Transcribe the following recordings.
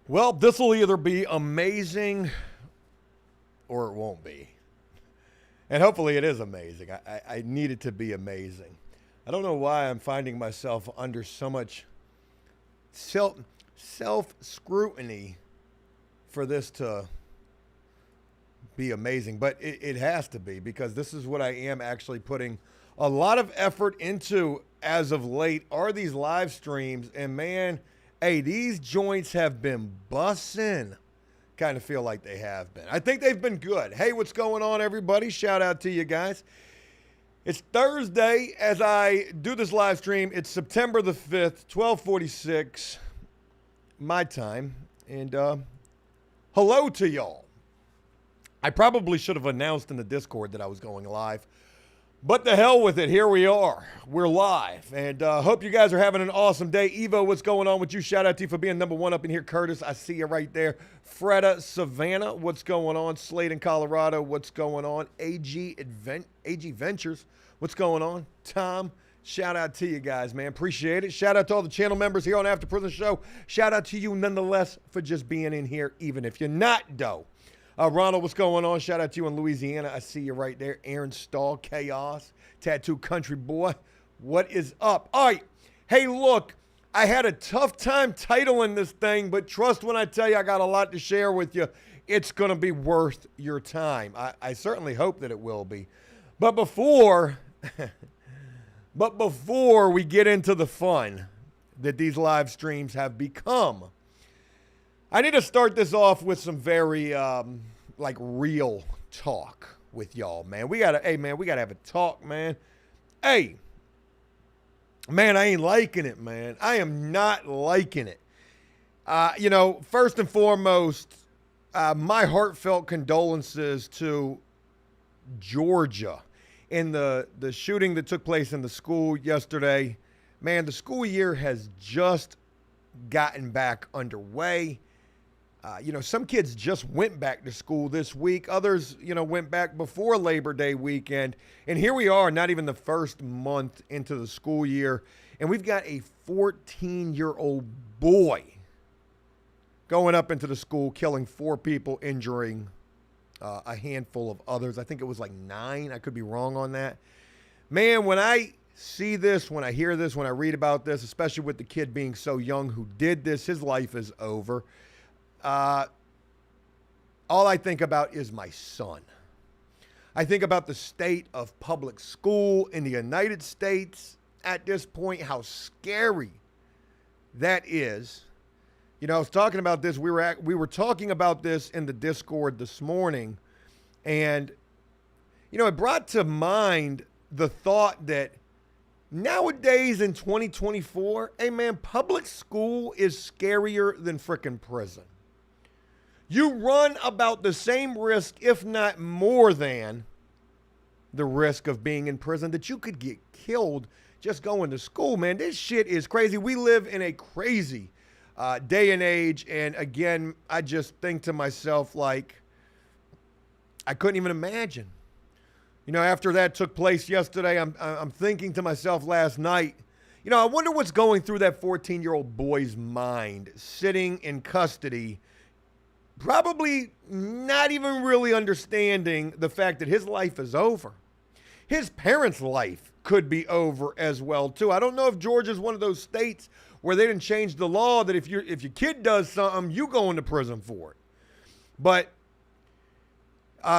Well, this will either be amazing or it won't be. And hopefully it is amazing. I need it to be amazing. I don't know why I'm finding myself under so much self scrutiny for this to be amazing, but it has to be because this is what I am actually putting a lot of effort into as of late are these live streams. And man, hey, these joints have been bussin'. Kind of feel like they have been. I think they've been good. Hey, what's going on, everybody? Shout out to you guys. It's Thursday as I do this live stream. It's September the 5th, 12:46 my time. And hello to y'all. I probably should have announced in the Discord that I was going live. But the hell with it. Here we are. We're live. And hope you guys are having an awesome day. Evo, what's going on with you? Shout out to you for being number one up in here. Curtis, I see you right there. Freda, Savannah, what's going on? Slade in Colorado, what's going on? AG Ventures, what's going on? Tom, shout out to you guys, man. Appreciate it. Shout out to all the channel members here on After Prison Show. Shout out to you nonetheless for just being in here, even if you're not, though. Ronald, what's going on? Shout out to you in Louisiana. I see you right there. Aaron Stahl, Chaos, Tattoo Country Boy. What is up? All right. Hey, look, I had a tough time titling this thing, but trust when I tell you I got a lot to share with you. It's going to be worth your time. I certainly hope that it will be. But before we get into the fun that these live streams have become, I need to start this off with some very, real talk with y'all, man. We gotta have a talk, man. Hey, man, I ain't liking it, man. I am not liking it. First and foremost, my heartfelt condolences to Georgia in the shooting that took place in the school yesterday. Man, the school year has just gotten back underway. Some kids just went back to school this week. Others, went back before Labor Day weekend. And here we are, not even the first month into the school year. And we've got a 14-year-old boy going up into the school, killing 4 people, injuring a handful of others. I think it was like 9. I could be wrong on that. Man, when I see this, when I hear this, when I read about this, especially with the kid being so young who did this, his life is over. All I think about is my son. I think about the state of public school in the United States at this point, how scary that is. I was talking about this. We were talking about this in the Discord this morning, and it brought to mind the thought that nowadays in 2024, hey man, public school is scarier than frickin' prison. You run about the same risk, if not more than the risk of being in prison, that you could get killed just going to school, man. This shit is crazy. We live in a crazy day and age. And again, I just think to myself, like, I couldn't even imagine. After that took place yesterday, I'm thinking to myself last night, I wonder what's going through that 14-year-old boy's mind sitting in custody, probably not even really understanding the fact that his life is over. His parents' life could be over as well, too. I don't know if Georgia is one of those states where they didn't change the law that if your kid does something, you go into prison for it. But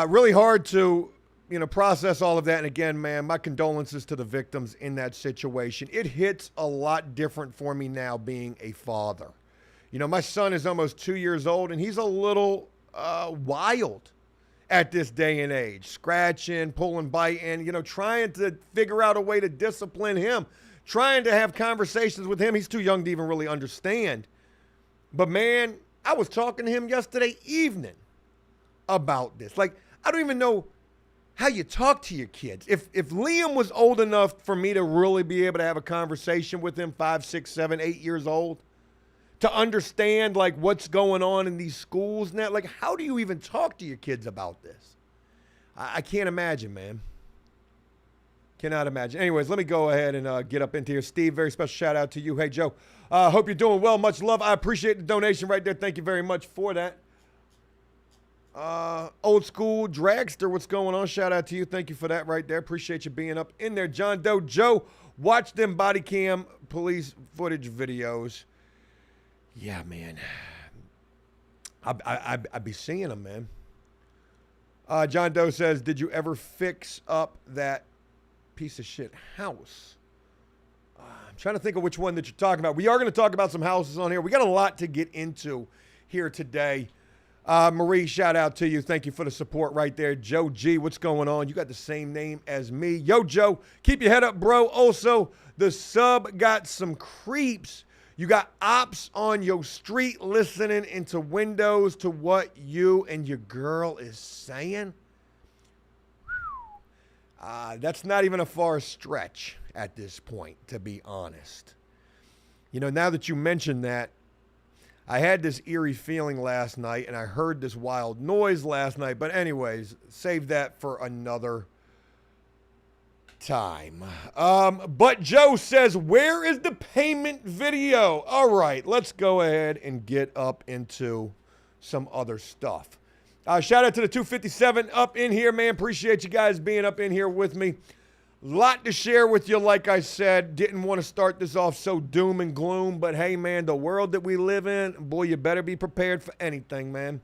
really hard to, process all of that. And again, man, my condolences to the victims in that situation. It hits a lot different for me now being a father. My son is almost 2 years old, and he's a little wild at this day and age, scratching, pulling, biting, trying to figure out a way to discipline him, trying to have conversations with him. He's too young to even really understand. But, man, I was talking to him yesterday evening about this. Like, I don't even know how you talk to your kids. If Liam was old enough for me to really be able to have a conversation with him, 5, 6, 7, 8 years old, to understand like what's going on in these schools now. Like, how do you even talk to your kids about this? I can't imagine, man. Cannot imagine. Anyways, let me go ahead and get up into here. Steve, very special shout out to you. Hey, Joe. Hope you're doing well. Much love. I appreciate the donation right there. Thank you very much for that. Old school dragster, what's going on? Shout out to you. Thank you for that right there. Appreciate you being up in there. John Doe. Joe, watch them body cam police footage videos. Yeah, man. I'd be seeing them, man. John Doe says, did you ever fix up that piece of shit house? I'm trying to think of which one that you're talking about. We are going to talk about some houses on here. We got a lot to get into here today. Marie, shout out to you. Thank you for the support right there. Joe G, what's going on? You got the same name as me. Yo, Joe, keep your head up, bro. Also, the sub got some creeps. You got ops on your street listening into windows to what you and your girl is saying. That's not even a far stretch at this point, to be honest. You know, now that you mentioned that, I had this eerie feeling last night, and I heard this wild noise last night. But anyways, save that for another time. But Joe says, where is the payment video? All right, let's go ahead and get up into some other stuff. Shout out to the 257 up in here, man. Appreciate you guys being up in here with me. Lot to share with you, like I said. Didn't want to start this off so doom and gloom, but hey, man, the world that we live in, boy, you better be prepared for anything, man.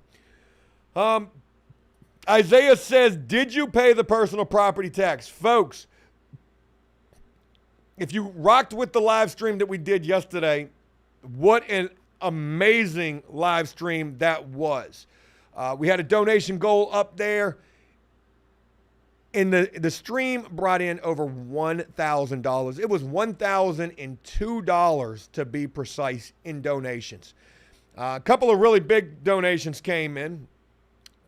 Isaiah says, did you pay the personal property tax? Folks, if you rocked with the live stream that we did yesterday, what an amazing live stream that was. We had a donation goal up there. And the stream brought in over $1,000. It was $1,002 to be precise in donations. A couple of really big donations came in.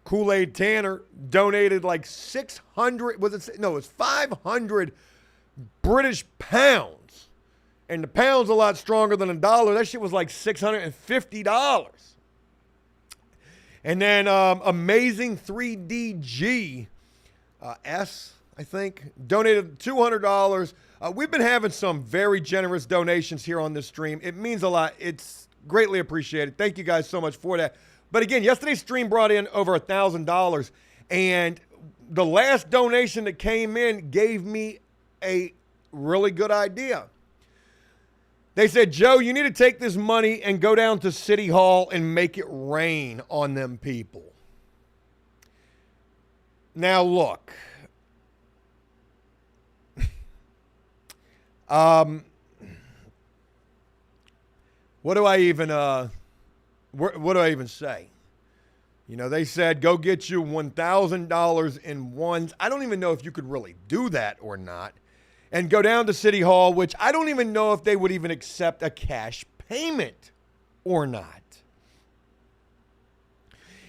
Kool-Aid Tanner donated like 600, it was 500 British pounds. And the pound's a lot stronger than a dollar. That shit was like $650. And then Amazing 3DG, S, I think, donated $200. We've been having some very generous donations here on this stream. It means a lot. It's greatly appreciated. Thank you guys so much for that. But again, yesterday's stream brought in over $1,000, and the last donation that came in gave me a really good idea. They said, Joe, you need to take this money and go down to City Hall and make it rain on them people. Now, look, what do I even say? You know, they said, go get you $1,000 in ones. I don't even know if you could really do that or not. And go down to City Hall, which I don't even know if they would even accept a cash payment or not.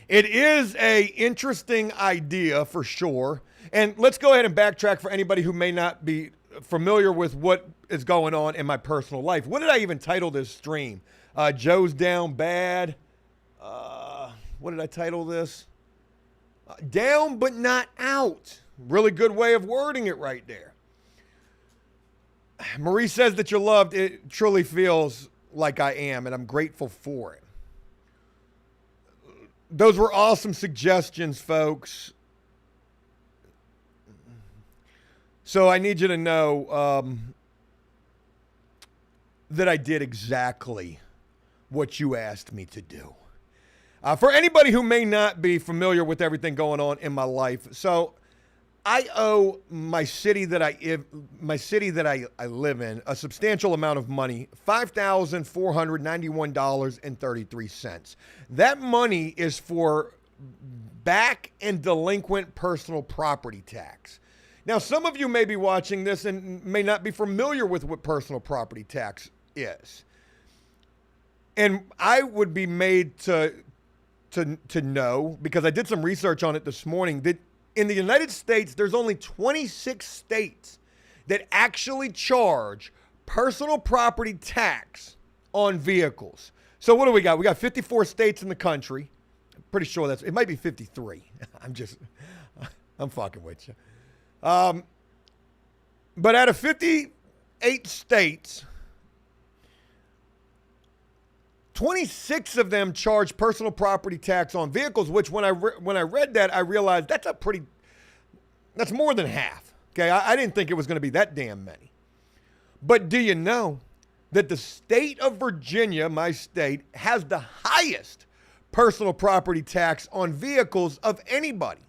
It is a interesting idea for sure. And let's go ahead and backtrack for anybody who may not be familiar with what is going on in my personal life. What did I even title this stream? Joe's Down Bad. What did I title this? Down but not out. Really good way of wording it right there. Marie says that you're loved. It truly feels like I am, and I'm grateful for it. Those were awesome suggestions, folks. So I need you to know that I did exactly what you asked me to do. For anybody who may not be familiar with everything going on in my life, so I owe my city that I live in a substantial amount of money, $5,491.33. That money is for back and delinquent personal property tax. Now, some of you may be watching this and may not be familiar with what personal property tax is. And I would be made to know, because I did some research on it this morning, that in the United States, there's only 26 states that actually charge personal property tax on vehicles. So what do we got? We got 54 states in the country. I'm pretty sure it might be 53. I'm fucking with you. But out of 58 states, 26 of them charge personal property tax on vehicles, which when I read that, I realized that's more than half. Okay, I didn't think it was going to be that damn many. But do you know that the state of Virginia, my state, has the highest personal property tax on vehicles of anybody?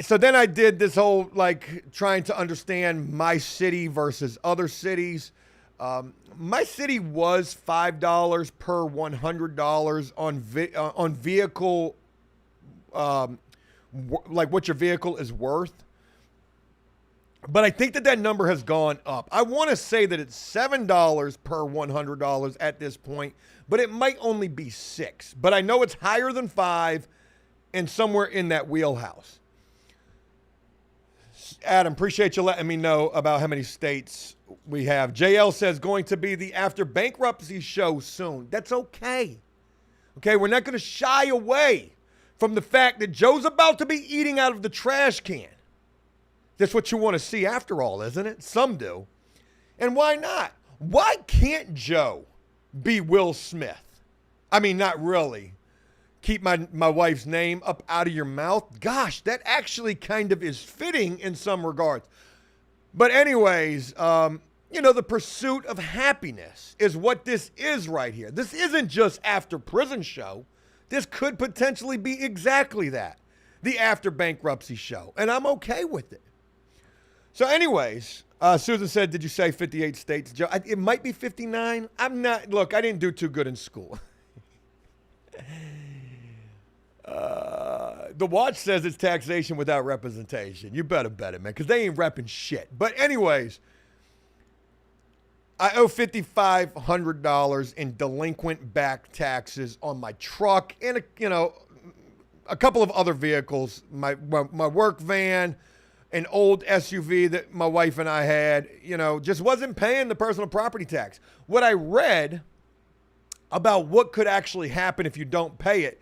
So then I did this whole trying to understand my city versus other cities. My city was $5 per $100 on vehicle, what your vehicle is worth. But I think that number has gone up. I want to say that it's $7 per $100 at this point, but it might only be $6. But I know it's higher than $5 and somewhere in that wheelhouse. Adam, appreciate you letting me know about how many states we have. JL says going to be the After Bankruptcy show soon. That's okay. Okay, we're not going to shy away from the fact that Joe's about to be eating out of the trash can. That's what you want to see after all, isn't it? Some do. And why not? Why can't Joe be Will Smith? I mean, not really. Keep my wife's name up out of your mouth. Gosh, that actually kind of is fitting in some regards. But anyways, the pursuit of happiness is what this is right here. This isn't just After Prison Show. This could potentially be exactly that. The After Bankruptcy Show. And I'm okay with it. So anyways, Susan said, did you say 58 states? Joe, it might be 59. Look, I didn't do too good in school. The Watch says it's taxation without representation. You better bet it, man, because they ain't repping shit. But anyways, I owe $5,500 in delinquent back taxes on my truck and a couple of other vehicles. My work van, an old SUV that my wife and I had, just wasn't paying the personal property tax. What I read about what could actually happen if you don't pay it,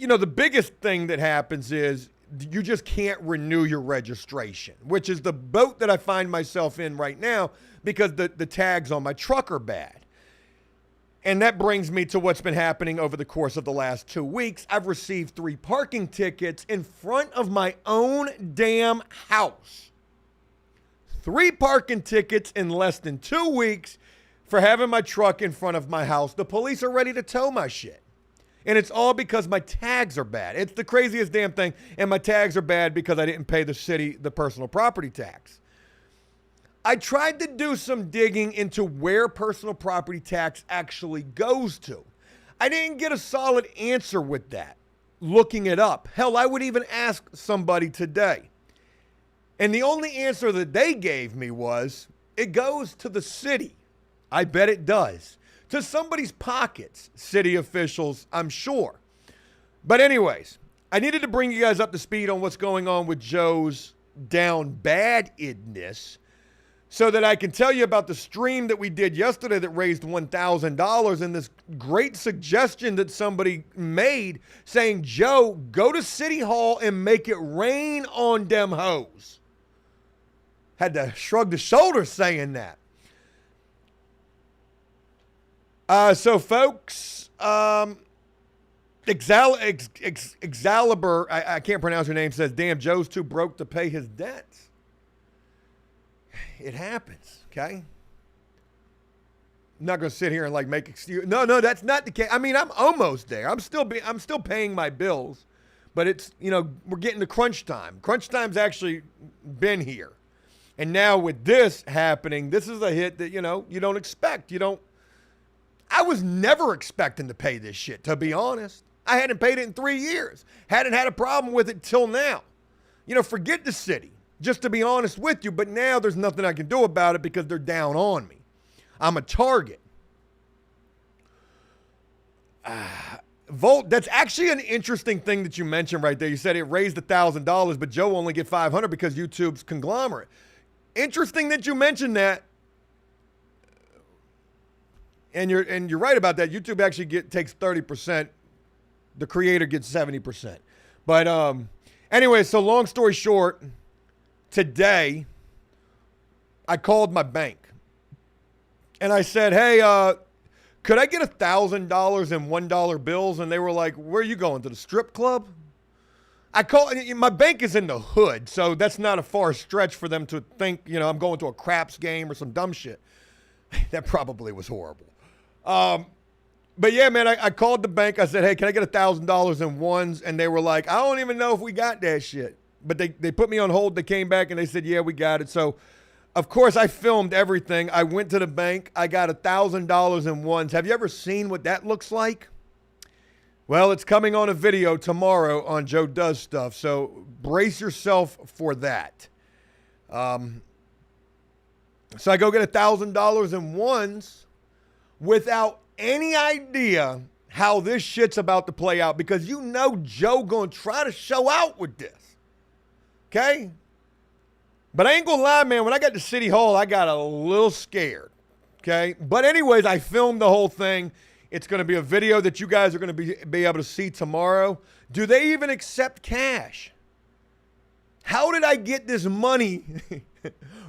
the biggest thing that happens is you just can't renew your registration, which is the boat that I find myself in right now because the tags on my truck are bad. And that brings me to what's been happening over the course of the last 2 weeks. I've received 3 parking tickets in front of my own damn house. 3 parking tickets in less than 2 weeks for having my truck in front of my house. The police are ready to tow my shit. And it's all because my tags are bad. It's the craziest damn thing. And my tags are bad because I didn't pay the city the personal property tax. I tried to do some digging into where personal property tax actually goes to. I didn't get a solid answer with that, looking it up. Hell, I would even ask somebody today. And the only answer that they gave me was, it goes to the city. I bet it does. To somebody's pockets, city officials, I'm sure. But anyways, I needed to bring you guys up to speed on what's going on with Joe's down bad-idness so that I can tell you about the stream that we did yesterday that raised $1,000 and this great suggestion that somebody made saying, Joe, go to City Hall and make it rain on them hoes. Had to shrug the shoulders saying that. So, folks, Excalibur, I can't pronounce her name, says, damn, Joe's too broke to pay his debts. It happens, okay? I'm not going to sit here and make excuse. No, that's not the case. I mean, I'm almost there. I'm still paying my bills, but it's, we're getting to crunch time. Crunch time's actually been here. And now with this happening, this is a hit that, you don't expect. I was never expecting to pay this shit, to be honest. I hadn't paid it in 3 years. Hadn't had a problem with it till now. Forget the city, just to be honest with you. But now there's nothing I can do about it because they're down on me. I'm a target. Volt, that's actually an interesting thing that you mentioned right there. You said it raised $1,000, but Joe only get $500 because YouTube's conglomerate. Interesting that you mentioned that. And you're right about that. YouTube actually takes 30%. The creator gets 70%. But anyway, so long story short, today I called my bank and I said, hey, could I get $1,000 in $1 bills? And they were like, where are you going, to the strip club? I called, my bank is in the hood, so that's not a far stretch for them to think, I'm going to a craps game or some dumb shit. That probably was horrible. But yeah, man, I called the bank. I said, hey, can I get $1,000 in ones? And they were like, I don't even know if we got that shit. But they put me on hold. They came back and they said, yeah, we got it. So, of course, I filmed everything. I went to the bank. I got $1,000 in ones. Have you ever seen what that looks like? Well, it's coming on a video tomorrow on Joe Does Stuff. So brace yourself for that. So I go get $1,000 in ones without any idea how this shit's about to play out, because Joe gonna try to show out with this. Okay? But I ain't gonna lie, man, when I got to City Hall, I got a little scared. Okay? But anyways, I filmed the whole thing. It's gonna be a video that you guys are gonna be able to see tomorrow. Do they even accept cash? How did I get this money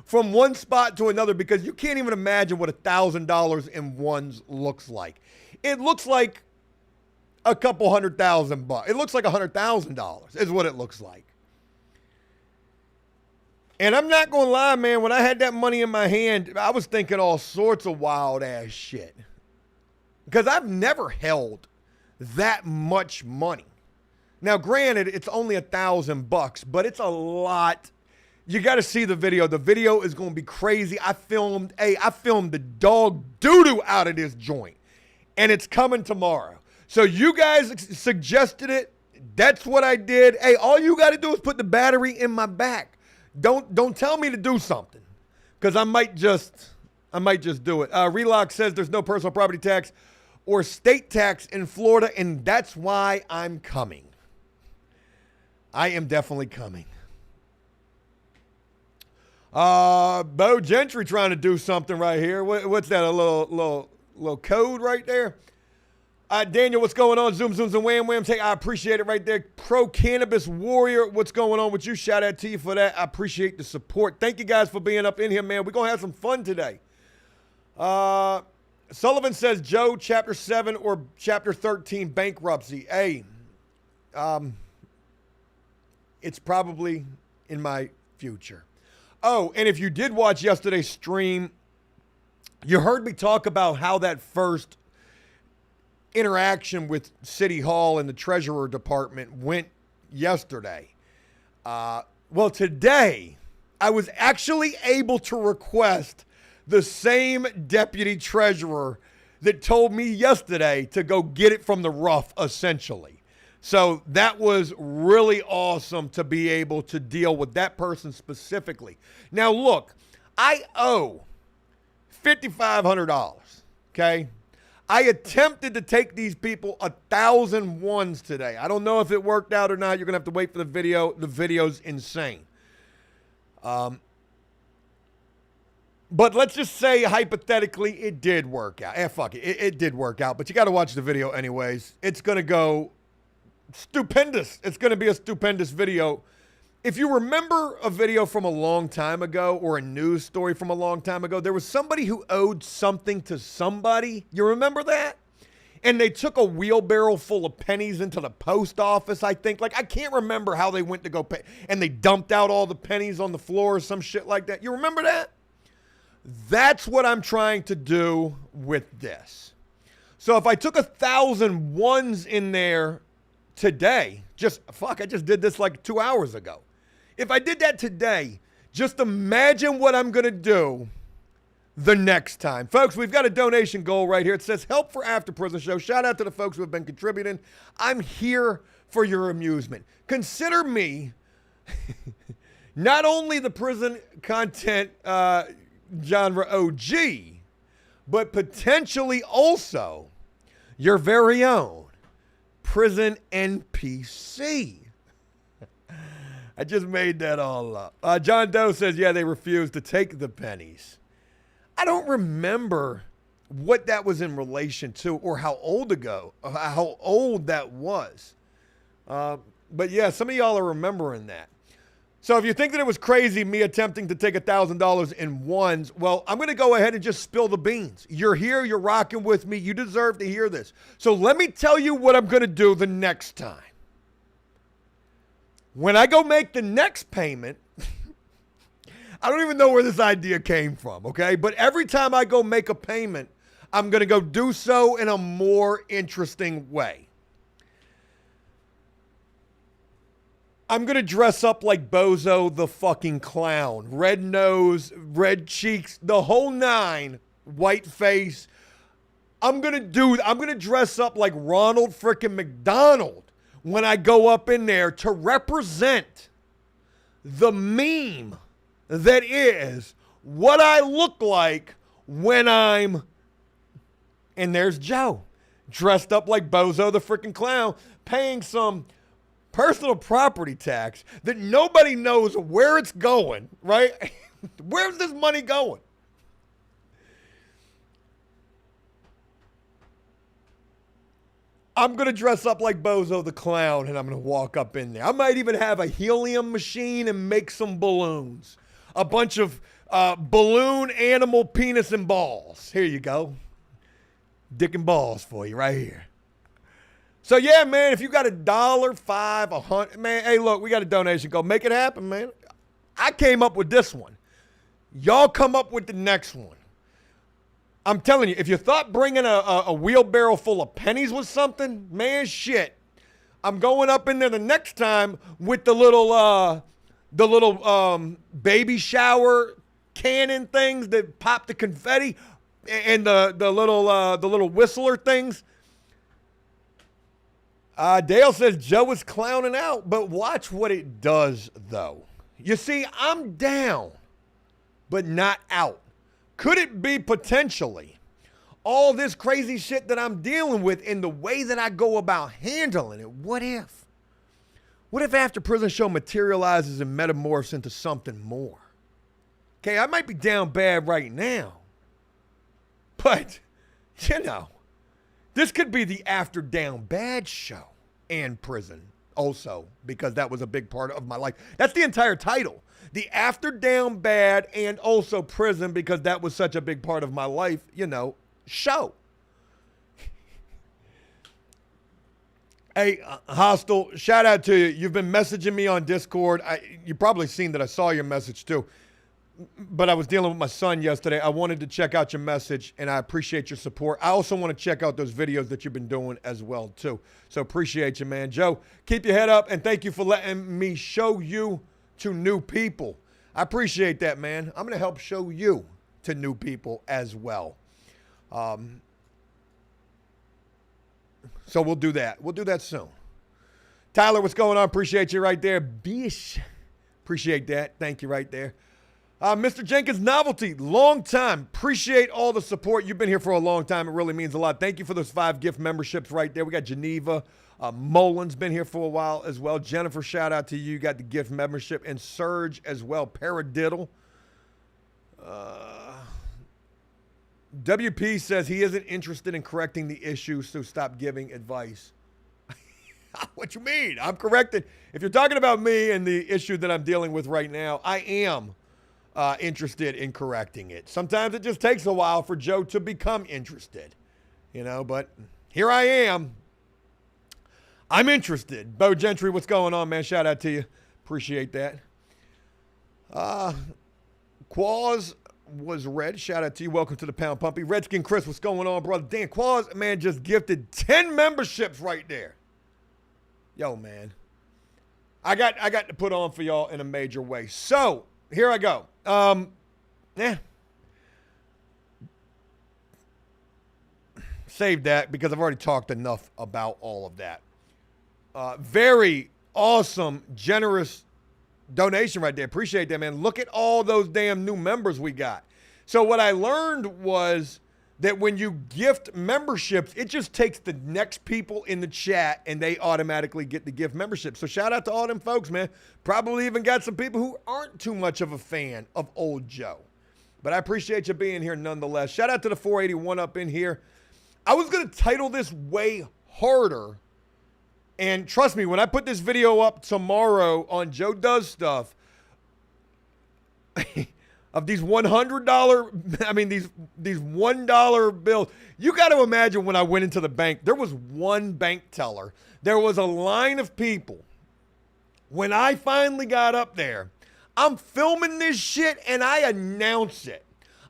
from one spot to another? Because you can't even imagine what $1,000 in ones looks like. It looks like a couple $100,000. It looks like $100,000 is what it looks like. And I'm not going to lie, man, when I had that money in my hand, I was thinking all sorts of wild ass shit. Because I've never held that much money. Now, granted, it's only $1,000, but it's a lot. You got to see the video. The video is going to be crazy. I filmed the dog doo-doo out of this joint, and it's coming tomorrow. So you guys suggested it. That's what I did. Hey, all you got to do is put the battery in my back. Don't tell me to do something, because I might just do it. Relock says there's no personal property tax or state tax in Florida, and that's why I'm coming. I am definitely coming. Bo Gentry trying to do something right here. What's that? A little code right there. Daniel, what's going on? Zoom, zooms, and wham, whams. Hey, I appreciate it right there. Pro Cannabis Warrior, what's going on with you? Shout out to you for that. I appreciate the support. Thank you guys for being up in here, man. We're going to have some fun today. Sullivan says, Joe, Chapter 7 or Chapter 13 bankruptcy. Hey, it's probably in my future. Oh, and if you did watch yesterday's stream, you heard me talk about how that first interaction with City Hall and the Treasurer Department went yesterday. Well, today, I was actually able to request the same deputy treasurer that told me yesterday to go get it from the rough, essentially. So that was really awesome to be able to deal with that person specifically. Now, look, I owe $5,500, okay? I attempted to take these people 1,000 ones today. I don't know if it worked out or not. You're going to have to wait for the video. The video's insane. But let's just say, hypothetically, it did work out. Fuck it. It did work out, but you got to watch the video anyways. It's going to go stupendous. It's going to be a stupendous video. If you remember a video from a long time ago or a news story from a long time ago, there was somebody who owed something to somebody. You remember that? And they took a wheelbarrow full of pennies into the post office, I think. Like, I can't remember how they went to go pay. And they dumped out all the pennies on the floor or some shit like that. You remember that? That's what I'm trying to do with this. So if I took 1,000 ones in there today, I just did this like 2 hours ago. If I did that today, just imagine what I'm going to do the next time. Folks, we've got a donation goal right here. It says help for After Prison Show. Shout out to the folks who have been contributing. I'm here for your amusement. Consider me not only the prison content genre OG, but potentially also your very own prison NPC. I just made that all up. John Doe says, yeah, they refused to take the pennies. I don't remember what that was in relation to or how old that was. But yeah, some of y'all are remembering that. So if you think that it was crazy, me attempting to take $1,000 in ones, well, I'm going to go ahead and just spill the beans. You're here. You're rocking with me. You deserve to hear this. So let me tell you what I'm going to do the next time. When I go make the next payment, I don't even know where this idea came from, okay? But every time I go make a payment, I'm going to go do so in a more interesting way. I'm going to dress up like Bozo the fucking clown. Red nose, red cheeks, the whole nine, white face. I'm going to dress up like Ronald frickin' McDonald when I go up in there to represent the meme that is what I look like when I'm, and there's Joe, dressed up like Bozo the frickin' clown, paying some personal property tax that nobody knows where it's going, right? Where's this money going? I'm going to dress up like Bozo the clown and I'm going to walk up in there. I might even have a helium machine and make some balloons. A bunch of balloon animal penis and balls. Here you go. Dick and balls for you right here. So yeah, man, if you got $1, $5, $100, man, hey, look, we got a donation. Go make it happen, man. I came up with this one. Y'all come up with the next one. I'm telling you, if you thought bringing a wheelbarrow full of pennies was something, man, shit. I'm going up in there the next time with the little baby shower cannon things that pop the confetti and the little whistler things. Dale says Joe is clowning out, but watch what it does, though. You see, I'm down, but not out. Could it be potentially all this crazy shit that I'm dealing with in the way that I go about handling it? What if? What if After Prison Show materializes and metamorphs into something more? Okay, I might be down bad right now, but, you know, this could be the After Down Bad show and prison also, because that was a big part of my life. That's the entire title. The After Down Bad and also prison, because that was such a big part of my life, you know, show. Hey, Hostile, shout out to you. You've been messaging me on Discord. You've probably seen that I saw your message too. But I was dealing with my son yesterday. I wanted to check out your message, and I appreciate your support. I also want to check out those videos that you've been doing as well, too. So appreciate you, man. Joe, keep your head up, and thank you for letting me show you to new people. I appreciate that, man. I'm going to help show you to new people as well. So we'll do that. We'll do that soon. Tyler, what's going on? Appreciate you right there. Bish. Appreciate that. Thank you right there. Mr. Jenkins, Novelty, long time. Appreciate all the support. You've been here for a long time. It really means a lot. Thank you for those 5 gift memberships right there. We got Geneva. Molin's been here for a while as well. Jennifer, shout out to you. You got the gift membership. And Surge as well. Paradiddle. WP says he isn't interested in correcting the issue, so stop giving advice. What you mean? I'm correcting. If you're talking about me and the issue that I'm dealing with right now, I am interested in correcting it. Sometimes it just takes a while for Joe to become interested, you know, but here I am. I'm interested. Bo Gentry, what's going on, man? Shout out to you. Appreciate that. Quaz was red. Shout out to you. Welcome to the Pound Pumpy. Redskin Chris, what's going on, brother? Dan Quaz, man, just gifted 10 memberships right there. Yo, man. I got to put on for y'all in a major way. So, here I go. Save that because I've already talked enough about all of that. Very awesome, generous donation right there. Appreciate that, man. Look at all those damn new members we got. So what I learned was that when you gift memberships, it just takes the next people in the chat and they automatically get the gift membership. So shout out to all them folks, man. Probably even got some people who aren't too much of a fan of old Joe. But I appreciate you being here nonetheless. Shout out to the 481 up in here. I was going to title this way harder. And trust me, when I put this video up tomorrow on Joe Does Stuff, of these $100, I mean, these $1 bills. You got to imagine when I went into the bank, there was one bank teller. There was a line of people. When I finally got up there, I'm filming this shit and I announce it.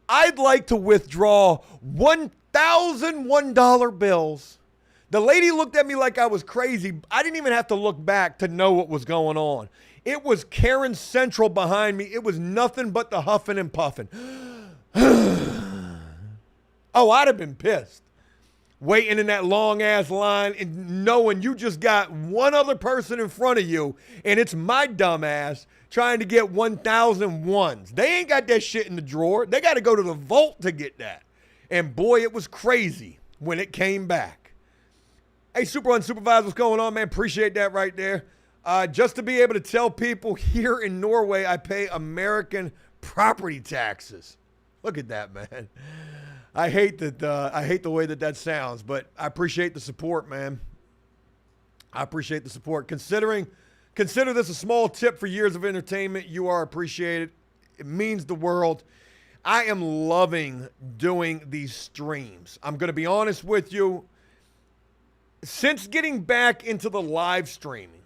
I'd like to withdraw $1,001 bills. The lady looked at me like I was crazy. I didn't even have to look back to know what was going on. It was Karen Central behind me. It was nothing but the huffing and puffing. Oh, I'd have been pissed. Waiting in that long-ass line and knowing you just got one other person in front of you, and it's my dumb ass trying to get 1,001s. They ain't got that shit in the drawer. They got to go to the vault to get that. And boy, it was crazy when it came back. Hey, Super Unsupervised, what's going on, man? Appreciate that right there. Just to be able to tell people here in Norway, I pay American property taxes. Look at that, man. I hate that. I hate the way that sounds, but I appreciate the support, man. I appreciate the support. Consider this a small tip for years of entertainment. You are appreciated. It means the world. I am loving doing these streams. I'm going to be honest with you. Since getting back into the live streaming,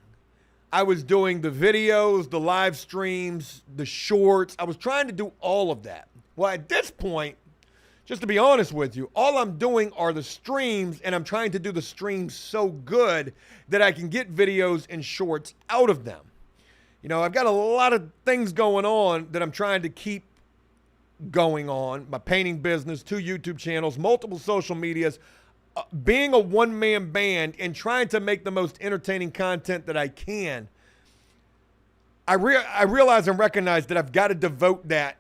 I was doing the videos, the live streams, the shorts. I was trying to do all of that. Well, at this point, just to be honest with you, all I'm doing are the streams, and I'm trying to do the streams so good that I can get videos and shorts out of them. You know, I've got a lot of things going on that I'm trying to keep going on. My painting business, 2 YouTube channels, multiple social medias, being a one-man band and trying to make the most entertaining content that I can. I realize and recognize that I've got to devote that.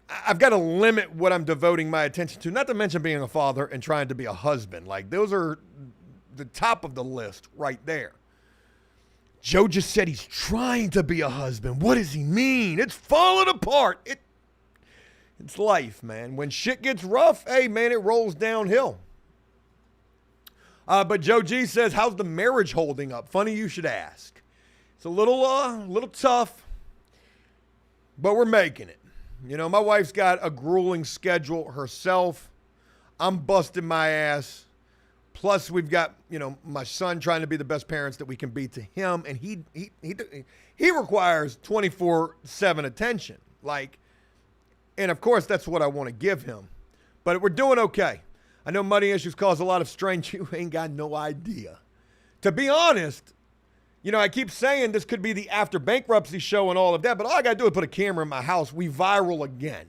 I've got to limit what I'm devoting my attention to, not to mention being a father and trying to be a husband. Like, those are the top of the list right there. Joe just said he's trying to be a husband. What does he mean? It's falling apart. It's life, man. When shit gets rough, hey, man, it rolls downhill. But Joe G says, how's the marriage holding up? Funny you should ask. It's a little tough, but we're making it. You know, my wife's got a grueling schedule herself. I'm busting my ass. Plus, we've got, you know, my son trying to be the best parents that we can be to him. And he requires 24/7 attention. Like, and of course, that's what I want to give him. But we're doing okay. I know money issues cause a lot of strain. You ain't got no idea. To be honest, you know, I keep saying this could be the after bankruptcy show and all of that, but all I got to do is put a camera in my house. We viral again.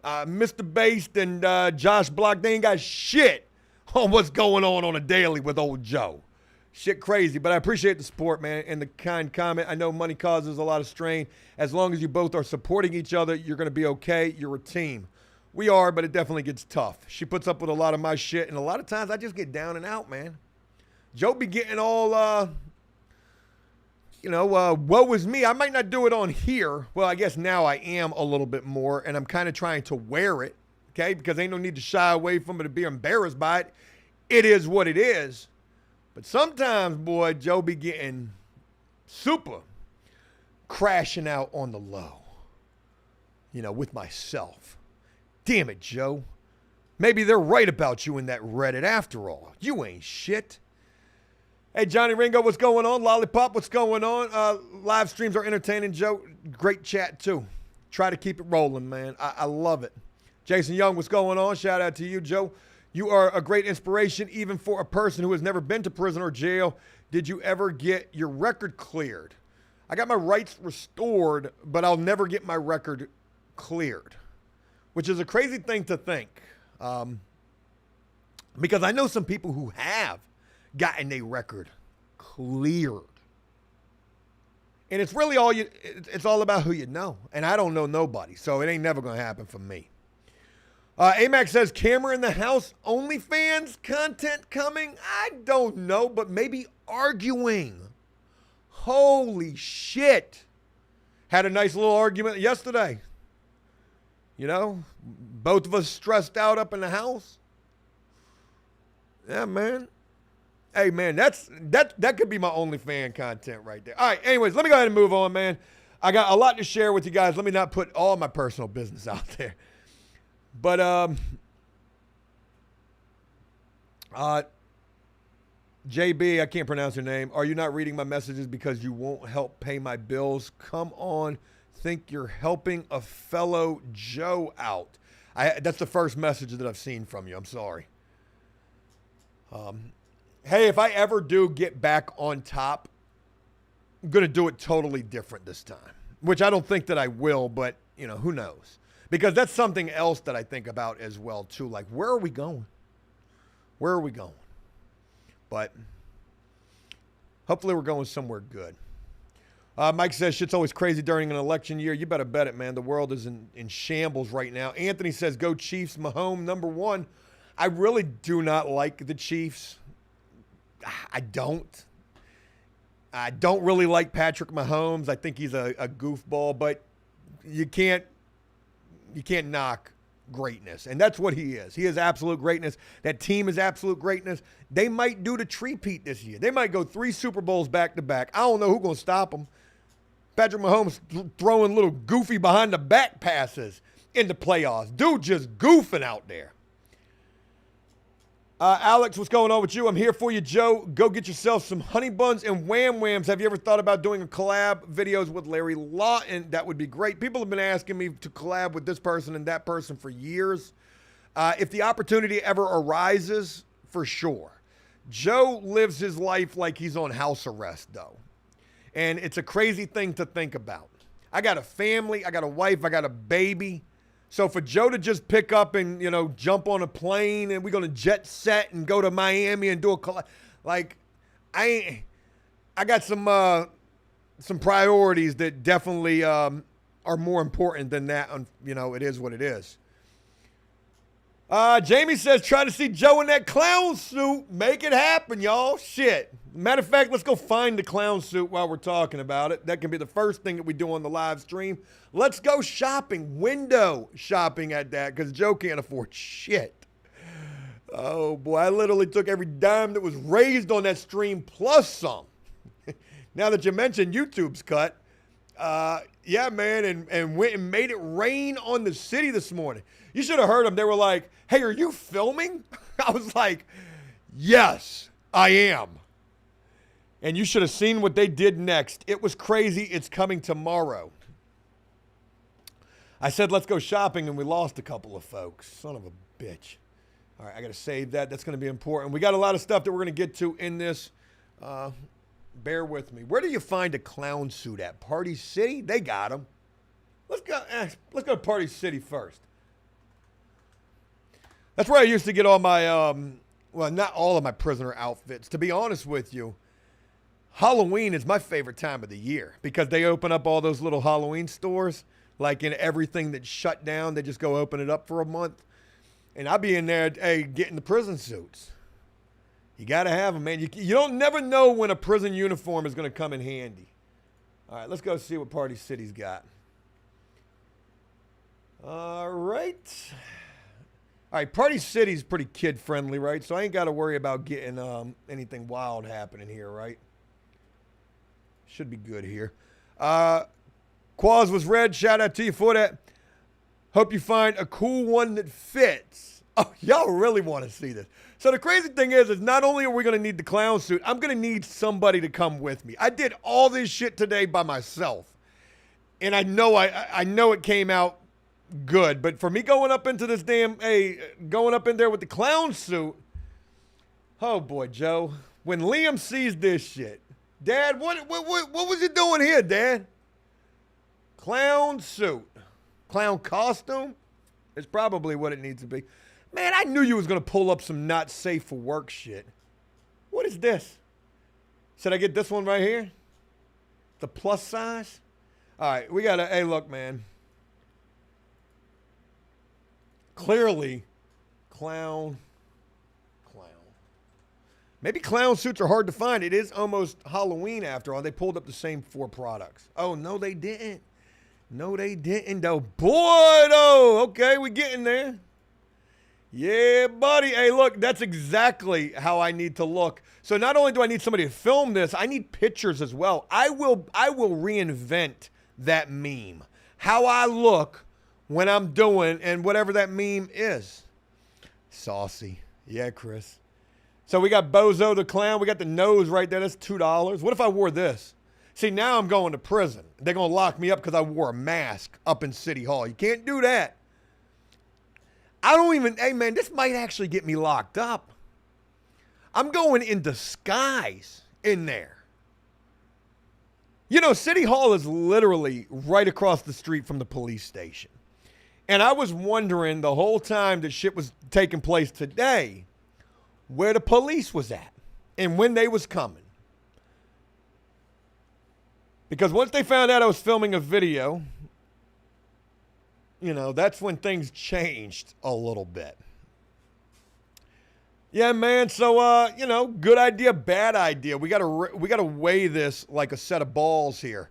Mr. Based and Josh Block, they ain't got shit on what's going on a daily with old Joe. Shit crazy, but I appreciate the support, man, and the kind comment. I know money causes a lot of strain. As long as you both are supporting each other, you're going to be okay. You're a team. We are, but it definitely gets tough. She puts up with a lot of my shit, and a lot of times I just get down and out, man. Joe be getting all... woe is me. I might not do it on here. Well, I guess now I am a little bit more, and I'm kind of trying to wear it, okay? Because ain't no need to shy away from it or be embarrassed by it. It is what it is. But sometimes, boy, Joe be getting super crashing out on the low, you know, with myself. Damn it, Joe. Maybe they're right about you in that Reddit after all. You ain't shit. Hey, Johnny Ringo, what's going on? Lollipop, what's going on? Live streams are entertaining, Joe. Great chat, too. Try to keep it rolling, man. I love it. Jason Young, what's going on? Shout out to you, Joe. You are a great inspiration, even for a person who has never been to prison or jail. Did you ever get your record cleared? I got my rights restored, but I'll never get my record cleared, which is a crazy thing to think. Because I know some people who have gotten a record cleared. And it's really it's all about who you know. And I don't know nobody, so it ain't never going to happen for me. AMAC says, camera in the house, OnlyFans content coming? I don't know, but maybe arguing. Holy shit. Had a nice little argument yesterday. You know, both of us stressed out up in the house. Yeah, man. Hey, man, that could be my OnlyFans content right there. All right, anyways, let me go ahead and move on, man. I got a lot to share with you guys. Let me not put all my personal business out there. But JB, I can't pronounce your name. Are you not reading my messages because you won't help pay my bills? Come on. Think you're helping a fellow Joe out. That's the first message that I've seen from you. I'm sorry. Hey, if I ever do get back on top, I'm going to do it totally different this time, which I don't think that I will, but, you know, who knows? Because that's something else that I think about as well, too. Like, where are we going? Where are we going? But hopefully we're going somewhere good. Mike says, shit's always crazy during an election year. You better bet it, man. The world is in shambles right now. Anthony says, go Chiefs, Mahomes, number one. I really do not like the Chiefs. I don't. I don't really like Patrick Mahomes. I think he's a goofball, but you can't knock greatness. And that's what he is. He is absolute greatness. That team is absolute greatness. They might do the three-peat this year. They might go 3 Super Bowls back-to-back. I don't know who's going to stop them. Patrick Mahomes throwing little goofy behind-the-back passes in the playoffs. Dude just goofing out there. Alex, what's going on with you? I'm here for you, Joe. Go get yourself some honey buns and wham whams. Have you ever thought about doing a collab videos with Larry Lawton? That would be great. People have been asking me to collab with this person and that person for years. If the opportunity ever arises, for sure. Joe lives his life like he's on house arrest, though. And it's a crazy thing to think about. I got a family, I got a wife, I got a baby. So for Joe to just pick up and, you know, jump on a plane and we're going to jet set and go to Miami and do a collab, like, I got some priorities that definitely are more important than that. You know, it is what it is. Jamie says, try to see Joe in that clown suit. Make it happen, y'all. Shit. Matter of fact, let's go find the clown suit while we're talking about it. That can be the first thing that we do on the live stream. Let's go shopping, window shopping at that, because Joe can't afford shit. Oh, boy, I literally took every dime that was raised on that stream plus some. Now that you mentioned YouTube's cut, yeah, man, and went and made it rain on the city this morning. You should have heard them. They were like, hey, are you filming? I was like, yes, I am. And you should have seen what they did next. It was crazy. It's coming tomorrow. I said, let's go shopping, and we lost a couple of folks. Son of a bitch. All right, I got to save that. That's going to be important. We got a lot of stuff that we're going to get to in this. Bear with me. Where do you find a clown suit at? Party City? They got them. Let's go to Party City first. That's where I used to get all my, well, not all of my prisoner outfits. To be honest with you, Halloween is my favorite time of the year because they open up all those little Halloween stores. Like in everything that's shut down, they just go open it up for a month. And I'll be in there, hey, getting the prison suits. You got to have them, man. You don't never know when a prison uniform is going to come in handy. All right, let's go see what Party City's got. All right. All right, Party City's pretty kid-friendly, right? So I ain't got to worry about getting anything wild happening here, right? Should be good here. Quaz was red. Shout out to you for that. Hope you find a cool one that fits. Oh, y'all really want to see this. So the crazy thing is not only are we going to need the clown suit, I'm going to need somebody to come with me. I did all this shit today by myself. And I know I know it came out good. But for me going up into this going up in there with the clown suit, oh boy, Joe. When Liam sees this shit, Dad, what was you doing here, Dad? Clown suit. Clown costume? It's probably what it needs to be. Man, I knew you was going to pull up some not safe for work shit. What is this? Should I get this one right here? The plus size? All right, we got to, hey, look, man. Clearly, clown. Maybe clown suits are hard to find. It is almost Halloween after all. They pulled up the same 4 products. Oh, no, they didn't. No, they didn't, though. Boy, though. Okay, we getting there. Yeah, buddy. Hey, look, that's exactly how I need to look. So not only do I need somebody to film this, I need pictures as well. I will reinvent that meme. How I look when I'm doing and whatever that meme is. Saucy. Yeah, Chris. So we got Bozo the Clown. We got the nose right there. That's $2. What if I wore this? See, now I'm going to prison. They're going to lock me up because I wore a mask up in City Hall. You can't do that. I don't even, hey man, this might actually get me locked up. I'm going in disguise in there. You know, City Hall is literally right across the street from the police station. And I was wondering the whole time that shit was taking place today, where the police was at and when they was coming. Because once they found out I was filming a video, you know, that's when things changed a little bit. Yeah, man. So, you know, good idea, bad idea. We gotta weigh this like a set of balls here.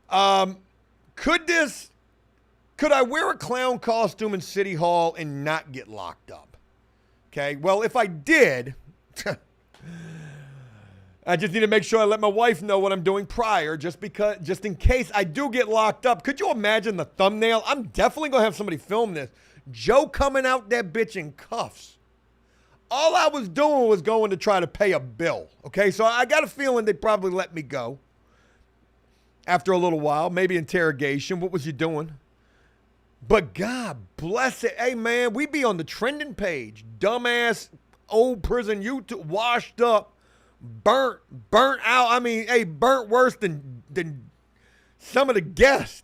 Could I wear a clown costume in City Hall and not get locked up? Okay. Well, if I did, I just need to make sure I let my wife know what I'm doing prior, just in case I do get locked up. Could you imagine the thumbnail? I'm definitely gonna have somebody film this. Joe coming out that bitch in cuffs. All I was doing was going to try to pay a bill. Okay, so I got a feeling they'd probably let me go after a little while, maybe interrogation. What was you doing? But God bless it. Hey, man, we be on the trending page. Dumbass old prison YouTube, washed up, burnt out. I mean, hey, burnt worse than some of the guests.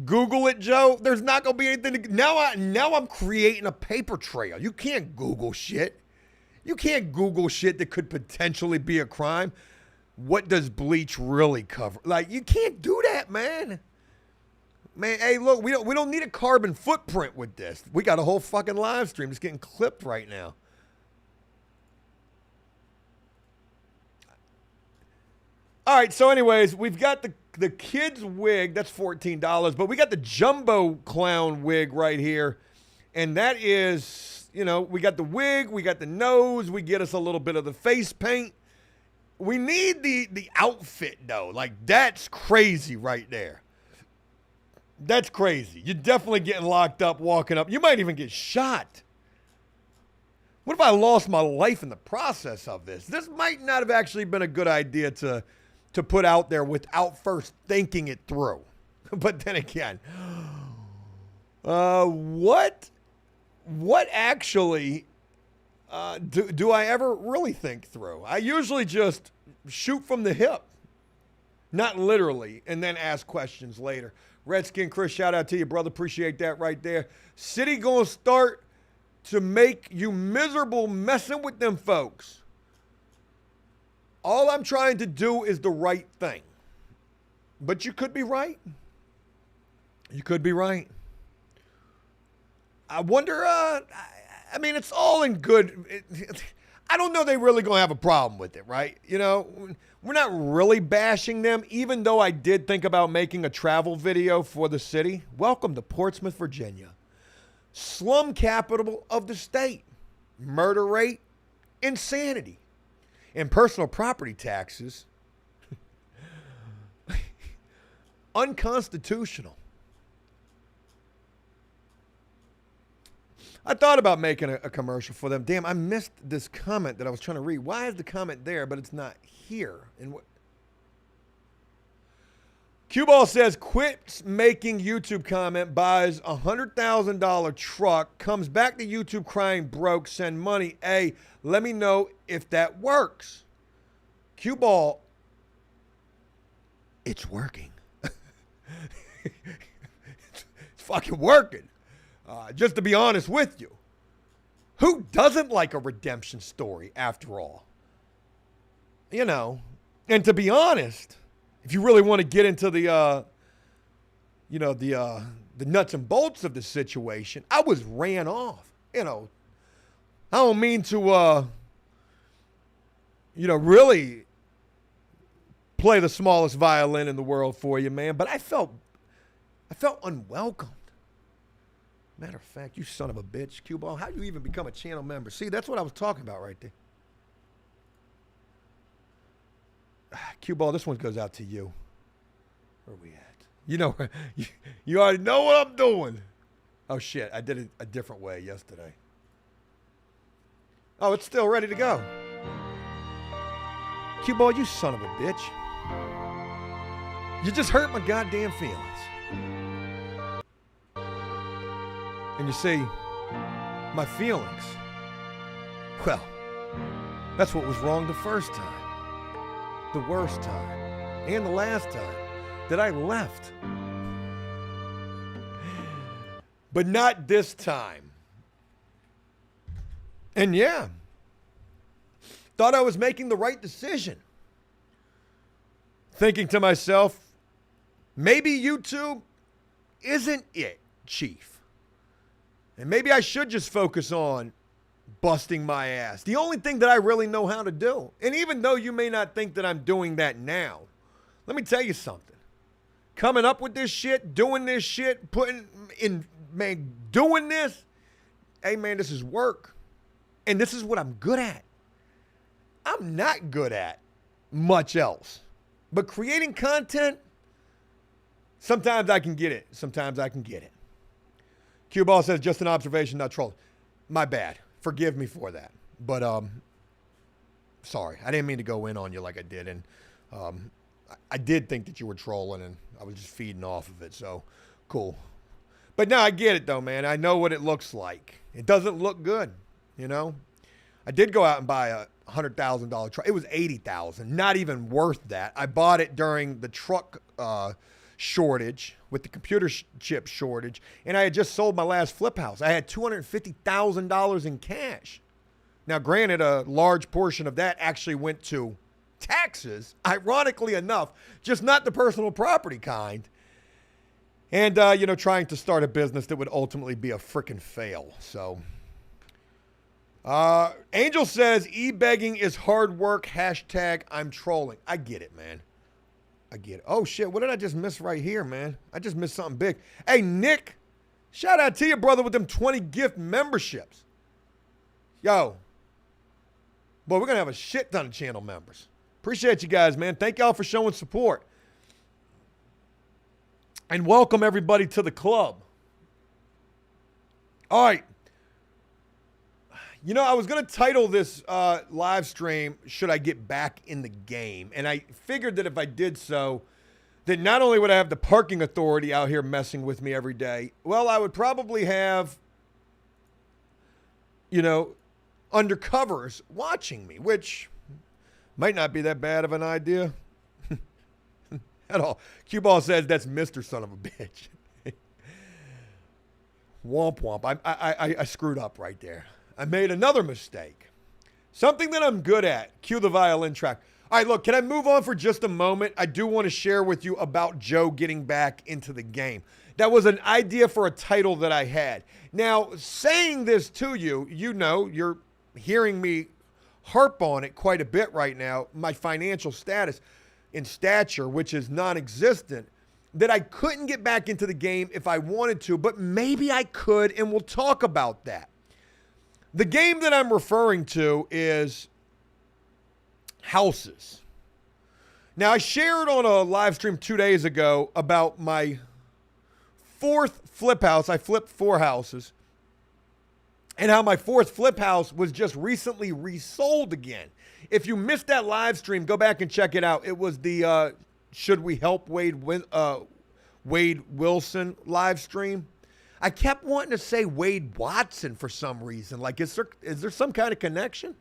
Google it, Joe. There's not going to be anything. Now I'm creating a paper trail. You can't Google shit. You can't Google shit that could potentially be a crime. What does bleach really cover? Like, you can't do that, man. Man, hey, look, we don't need a carbon footprint with this. We got a whole fucking live stream that's getting clipped right now. All right, so anyways, we've got the kid's wig. That's $14, but we got the jumbo clown wig right here. And that is, you know, we got the wig, we got the nose, we get us a little bit of the face paint. We need the outfit, though. Like, that's crazy right there. That's crazy. You're definitely getting locked up, walking up. You might even get shot. What if I lost my life in the process of this? This might not have actually been a good idea to put out there without first thinking it through. But then again, what actually do I ever really think through? I usually just shoot from the hip, not literally, and then ask questions later. Redskin Chris, shout out to you, brother. Appreciate that right there. City gonna start to make you miserable messing with them folks. All I'm trying to do is the right thing. But you could be right. You could be right. I wonder, I mean, it's all in good. I don't know they really going to have a problem with it, right? You know, we're not really bashing them, even though I did think about making a travel video for the city. Welcome to Portsmouth, Virginia. Slum capital of the state. Murder rate, insanity. And personal property taxes, unconstitutional. I thought about making a commercial for them. Damn, I missed this comment that I was trying to read. Why is the comment there, but it's not here? And what? Q-Ball says, quits making YouTube comment, buys a $100,000 truck, comes back to YouTube crying broke, send money. Hey, let me know if that works. Q-Ball, it's working. It's fucking working. Just to be honest with you, who doesn't like a redemption story after all? You know, and to be honest, if you really want to get into the, you know, the nuts and bolts of the situation, I was ran off. You know, I don't mean to, you know, really play the smallest violin in the world for you, man. But I felt unwelcomed. Matter of fact, you son of a bitch, Q-Ball. How do you even become a channel member? See, that's what I was talking about right there. Cue ball, this one goes out to you. Where are we at? You know, you already know what I'm doing. Oh, shit. I did it a different way yesterday. Oh, it's still ready to go. Cue ball, you son of a bitch. You just hurt my goddamn feelings. And you see, my feelings, well, that's what was wrong the first time, the worst time, and the last time that I left. But not this time. And yeah, thought I was making the right decision. Thinking to myself, maybe YouTube isn't it, Chief. And maybe I should just focus on busting my ass. The only thing that I really know how to do. And even though you may not think that I'm doing that now, let me tell you something. Coming up with this shit, doing this shit, putting in, man, doing this. Hey, man, this is work. And this is what I'm good at. I'm not good at much else. But creating content, sometimes I can get it. Sometimes I can get it. Cue ball says, just an observation, not trolling. My bad. Forgive me for that. But, sorry. I didn't mean to go in on you like I did. And I did think that you were trolling, and I was just feeding off of it. So, cool. But no, I get it, though, man. I know what it looks like. It doesn't look good, you know? I did go out and buy a $100,000 truck. It was $80,000. Not even worth that. I bought it during the truck shortage, with the computer chip shortage, and I had just sold my last flip house. I had $250,000 in cash. Now, granted, a large portion of that actually went to taxes, ironically enough, just not the personal property kind. And, trying to start a business that would ultimately be a freaking fail. So, Angel says, e-begging is hard work, hashtag I'm trolling. I get it, man. I get it. Oh, shit. What did I just miss right here, man? I just missed something big. Hey, Nick, shout out to you, brother, with them 20 gift memberships. Yo. Boy, we're going to have a shit ton of channel members. Appreciate you guys, man. Thank y'all for showing support. And welcome, everybody, to the club. All right. You know, I was going to title this live stream, Should I Get Back in the Game? And I figured that if I did so, that not only would I have the parking authority out here messing with me every day, well, I would probably have, undercovers watching me, which might not be that bad of an idea at all. Cue ball says that's Mr. Son of a bitch. Womp womp. I screwed up right there. I made another mistake. Something that I'm good at. Cue the violin track. All right, look, can I move on for just a moment? I do want to share with you about Joe getting back into the game. That was an idea for a title that I had. Now, saying this to you, you're hearing me harp on it quite a bit right now, my financial status in stature, which is non-existent, that I couldn't get back into the game if I wanted to, but maybe I could, and we'll talk about that. The game that I'm referring to is houses. Now, I shared on a live stream 2 days ago about my fourth flip house. I flipped 4 houses. And how my fourth flip house was just recently resold again. If you missed that live stream, go back and check it out. It was the Should We Help Wade Wilson live stream. I kept wanting to say Wade Watson for some reason. Like, is there some kind of connection?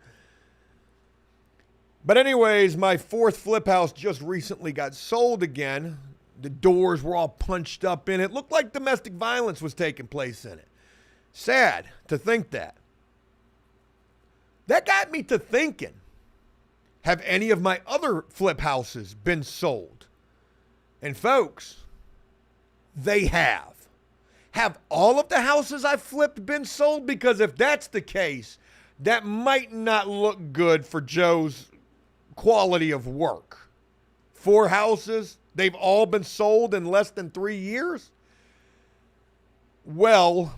But anyways, my fourth flip house just recently got sold again. The doors were all punched up in it. Looked like domestic violence was taking place in it. Sad to think that. That got me to thinking, have any of my other flip houses been sold? And folks, they have. Have all of the houses I flipped been sold? Because if that's the case, that might not look good for Joe's quality of work. 4 houses, they've all been sold in less than 3 years? Well,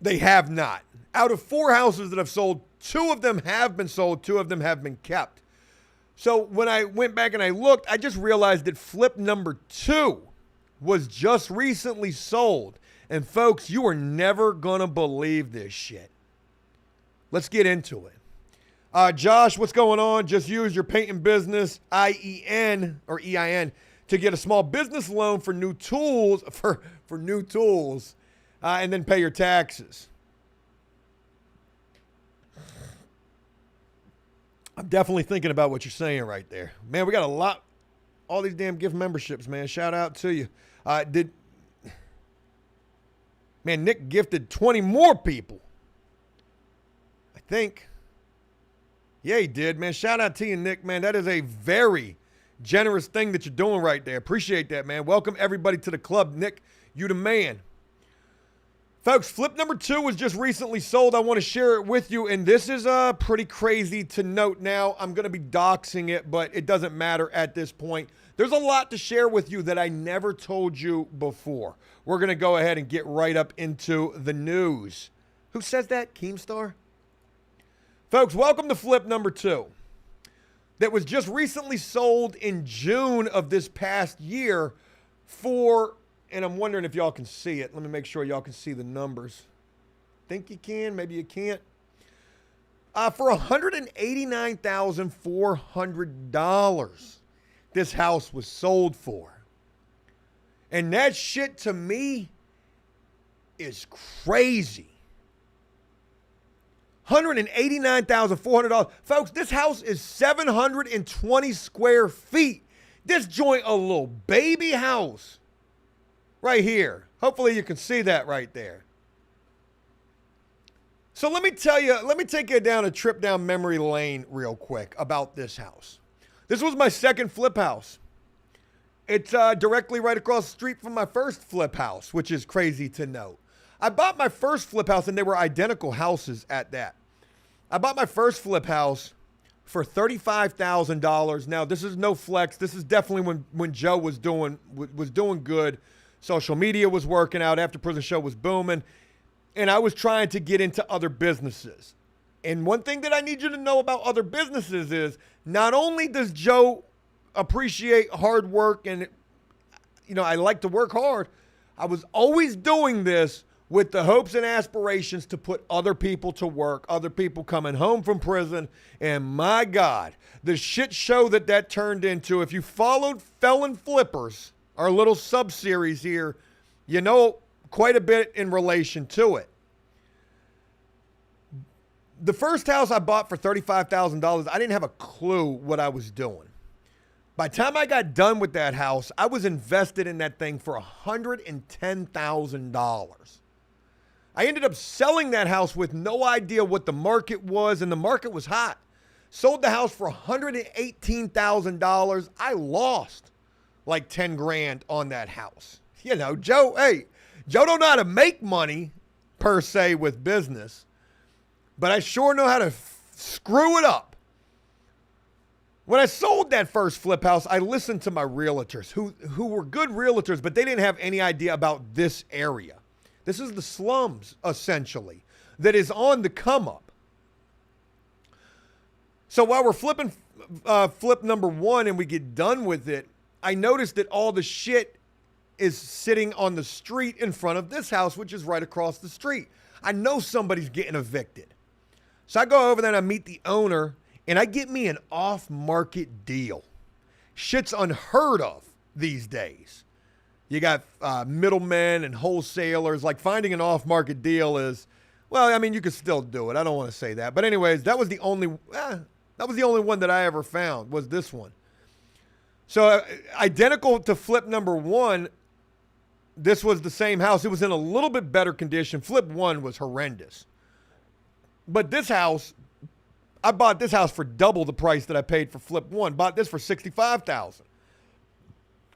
they have not. Out of 4 houses that have sold 2 of them have been sold, 2 of them have been kept. So when I went back and I looked, I just realized that flip number 2 was just recently sold. And folks, you are never gonna believe this shit. Let's get into it. Josh, what's going on? Just use your painting business, IEN or EIN, to get a small business loan for new tools, for new tools, and then pay your taxes. I'm definitely thinking about what you're saying right there. Man, we got a lot, all these damn gift memberships, man. Shout out to you. Man, Nick gifted 20 more people. I think. Yeah, he did, man. Shout out to you, Nick, man. That is a very generous thing that you're doing right there. Appreciate that, man. Welcome everybody to the club. Nick, you the man. Folks, flip number 2 was just recently sold. I want to share it with you, and this is pretty crazy to note now. I'm going to be doxing it, but it doesn't matter at this point. There's a lot to share with you that I never told you before. We're going to go ahead and get right up into the news. Who says that? Keemstar? Folks, welcome to flip number 2. That was just recently sold in June of this past year for, and I'm wondering if y'all can see it. Let me make sure y'all can see the numbers. Think you can, maybe you can't. For $189,400, this house was sold for. And that shit to me is crazy. $189,400. Folks, this house is 720 square feet. This joint a little baby house right here. Hopefully you can see that right there. So let me tell you, let me take you down a trip down memory lane real quick about this house. This was my second flip house. It's directly right across the street from my first flip house, which is crazy to note. I bought my first flip house, and they were identical houses at that. I bought my first flip house for $35,000. Now, this is no flex. This is definitely when Joe was doing good. Social media was working out. After Prison Show was booming. And I was trying to get into other businesses. And one thing that I need you to know about other businesses is not only does Joe appreciate hard work and, you know, I like to work hard, I was always doing this with the hopes and aspirations to put other people to work, other people coming home from prison. And my God, the shit show that turned into, if you followed Felon Flippers, our little sub-series here, you know quite a bit in relation to it. The first house I bought for $35,000, I didn't have a clue what I was doing. By the time I got done with that house, I was invested in that thing for $110,000. I ended up selling that house with no idea what the market was, and the market was hot. Sold the house for $118,000. I lost like 10 grand on that house. You know, Joe don't know how to make money per se with business, but I sure know how to screw it up. When I sold that first flip house, I listened to my realtors who were good realtors, but they didn't have any idea about this area. This is the slums, essentially, that is on the come up. So while we're flipping flip number 1 and we get done with it, I noticed that all the shit is sitting on the street in front of this house, which is right across the street. I know somebody's getting evicted. So I go over there and I meet the owner, and I get me an off-market deal. Shit's unheard of these days. You got middlemen and wholesalers. Like, finding an off-market deal is, well, I mean, you could still do it. I don't want to say that. But anyways, that was the only one that I ever found, was this one. So identical to flip number 1, this was the same house. It was in a little bit better condition. Flip 1 was horrendous. But this house, I bought this house for double the price that I paid for flip 1. Bought this for $65,000. I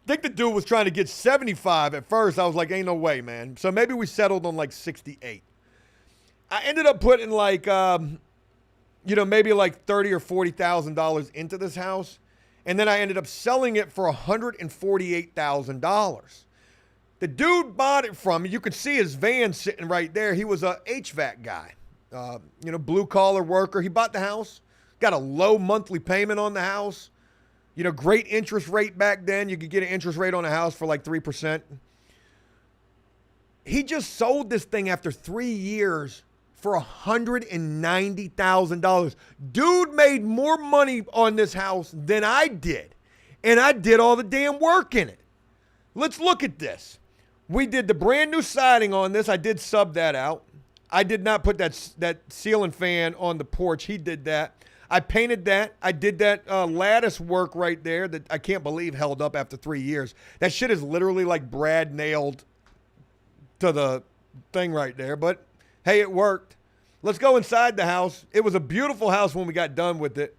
think the dude was trying to get 75 at first. I was like, ain't no way, man. So maybe we settled on like 68. I ended up putting like, maybe like $30,000 or $40,000 into this house. And then I ended up selling it for $148,000. The dude bought it from me. You could see his van sitting right there. He was a HVAC guy. blue collar worker. He bought the house, got a low monthly payment on the house. Great interest rate back then. You could get an interest rate on a house for like 3%. He just sold this thing after 3 years for $190,000. Dude made more money on this house than I did. And I did all the damn work in it. Let's look at this. We did the brand new siding on this. I did sub that out. I did not put that ceiling fan on the porch. He did that. I painted that. I did that lattice work right there that I can't believe held up after 3 years. That shit is literally like Brad nailed to the thing right there. But hey, it worked. Let's go inside the house. It was a beautiful house when we got done with it.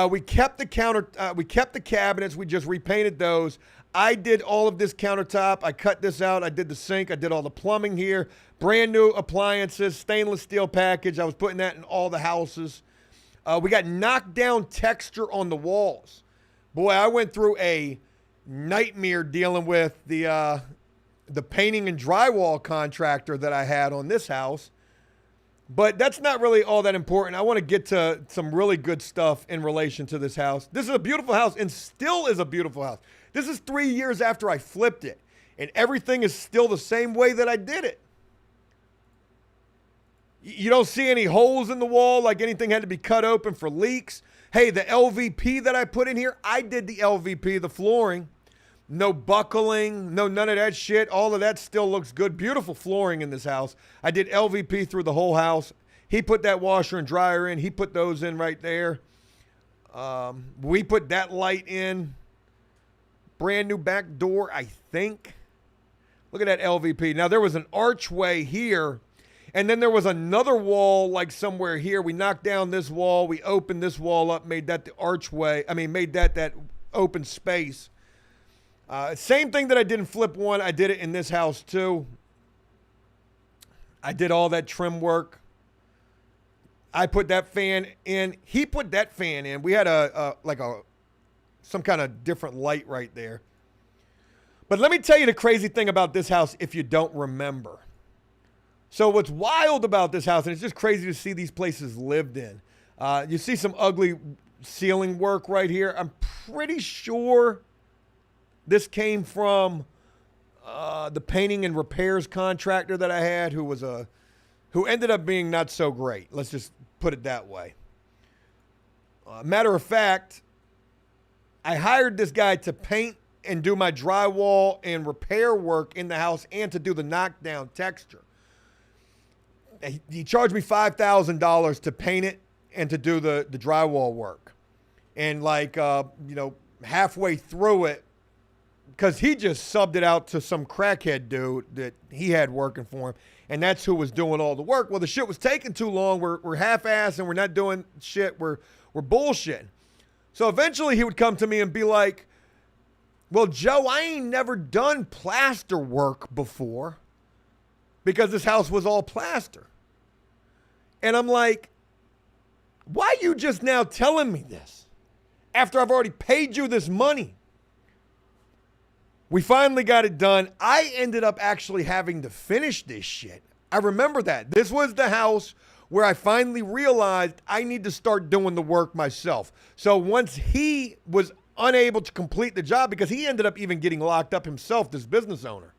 We kept the cabinets. We just repainted those. I did all of this countertop. I cut this out. I did the sink. I did all the plumbing here. Brand new appliances, stainless steel package. I was putting that in all the houses. We got knocked down texture on the walls. Boy, I went through a nightmare dealing with the painting and drywall contractor that I had on this house. But that's not really all that important. I want to get to some really good stuff in relation to this house. This is a beautiful house and still is a beautiful house. This is 3 years after I flipped it, and everything is still the same way that I did it. You don't see any holes in the wall like anything had to be cut open for leaks. Hey, the LVP that I put in here, I did the LVP, the flooring. No buckling, none of that shit. All of that still looks good. Beautiful flooring in this house. I did LVP through the whole house. He put that washer and dryer in. He put those in right there. We put that light in. Brand new back door, I think. Look at that LVP. Now, there was an archway here, and then there was another wall like somewhere here. We knocked down this wall. We opened this wall up, made that the archway. Made that open space. Same thing that I did in Flip 1, I did it in this house too. I did all that trim work. I put that fan in. He put that fan in. We had some kind of different light right there. But let me tell you the crazy thing about this house if you don't remember. So what's wild about this house, and it's just crazy to see these places lived in. You see some ugly ceiling work right here. I'm pretty sure this came from the painting and repairs contractor that I had who ended up being not so great. Let's just put it that way. Matter of fact, I hired this guy to paint and do my drywall and repair work in the house and to do the knockdown texture. He charged me $5,000 to paint it and to do the drywall work. And halfway through it, because he just subbed it out to some crackhead dude that he had working for him, and that's who was doing all the work. Well, the shit was taking too long. We're half-assed and we're not doing shit. We're bullshitting. So eventually he would come to me and be like, well, Joe, I ain't never done plaster work before because this house was all plaster. And I'm like, why you just now telling me this after I've already paid you this money? We finally got it done. I ended up actually having to finish this shit. I remember that. This was the house where I finally realized I need to start doing the work myself. So once he was unable to complete the job, because he ended up even getting locked up himself, this business owner.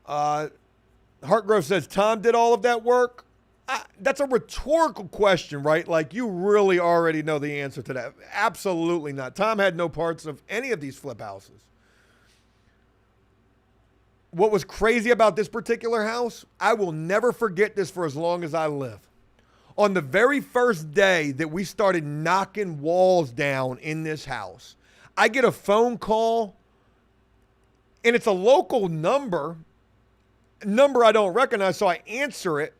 Hartgrove says, Tom did all of that work? That's a rhetorical question, right? Like, you really already know the answer to that. Absolutely not. Tom had no parts of any of these flip houses. What was crazy about this particular house, I will never forget this for as long as I live. On the very first day that we started knocking walls down in this house, I get a phone call, and it's a local number I don't recognize, so I answer it.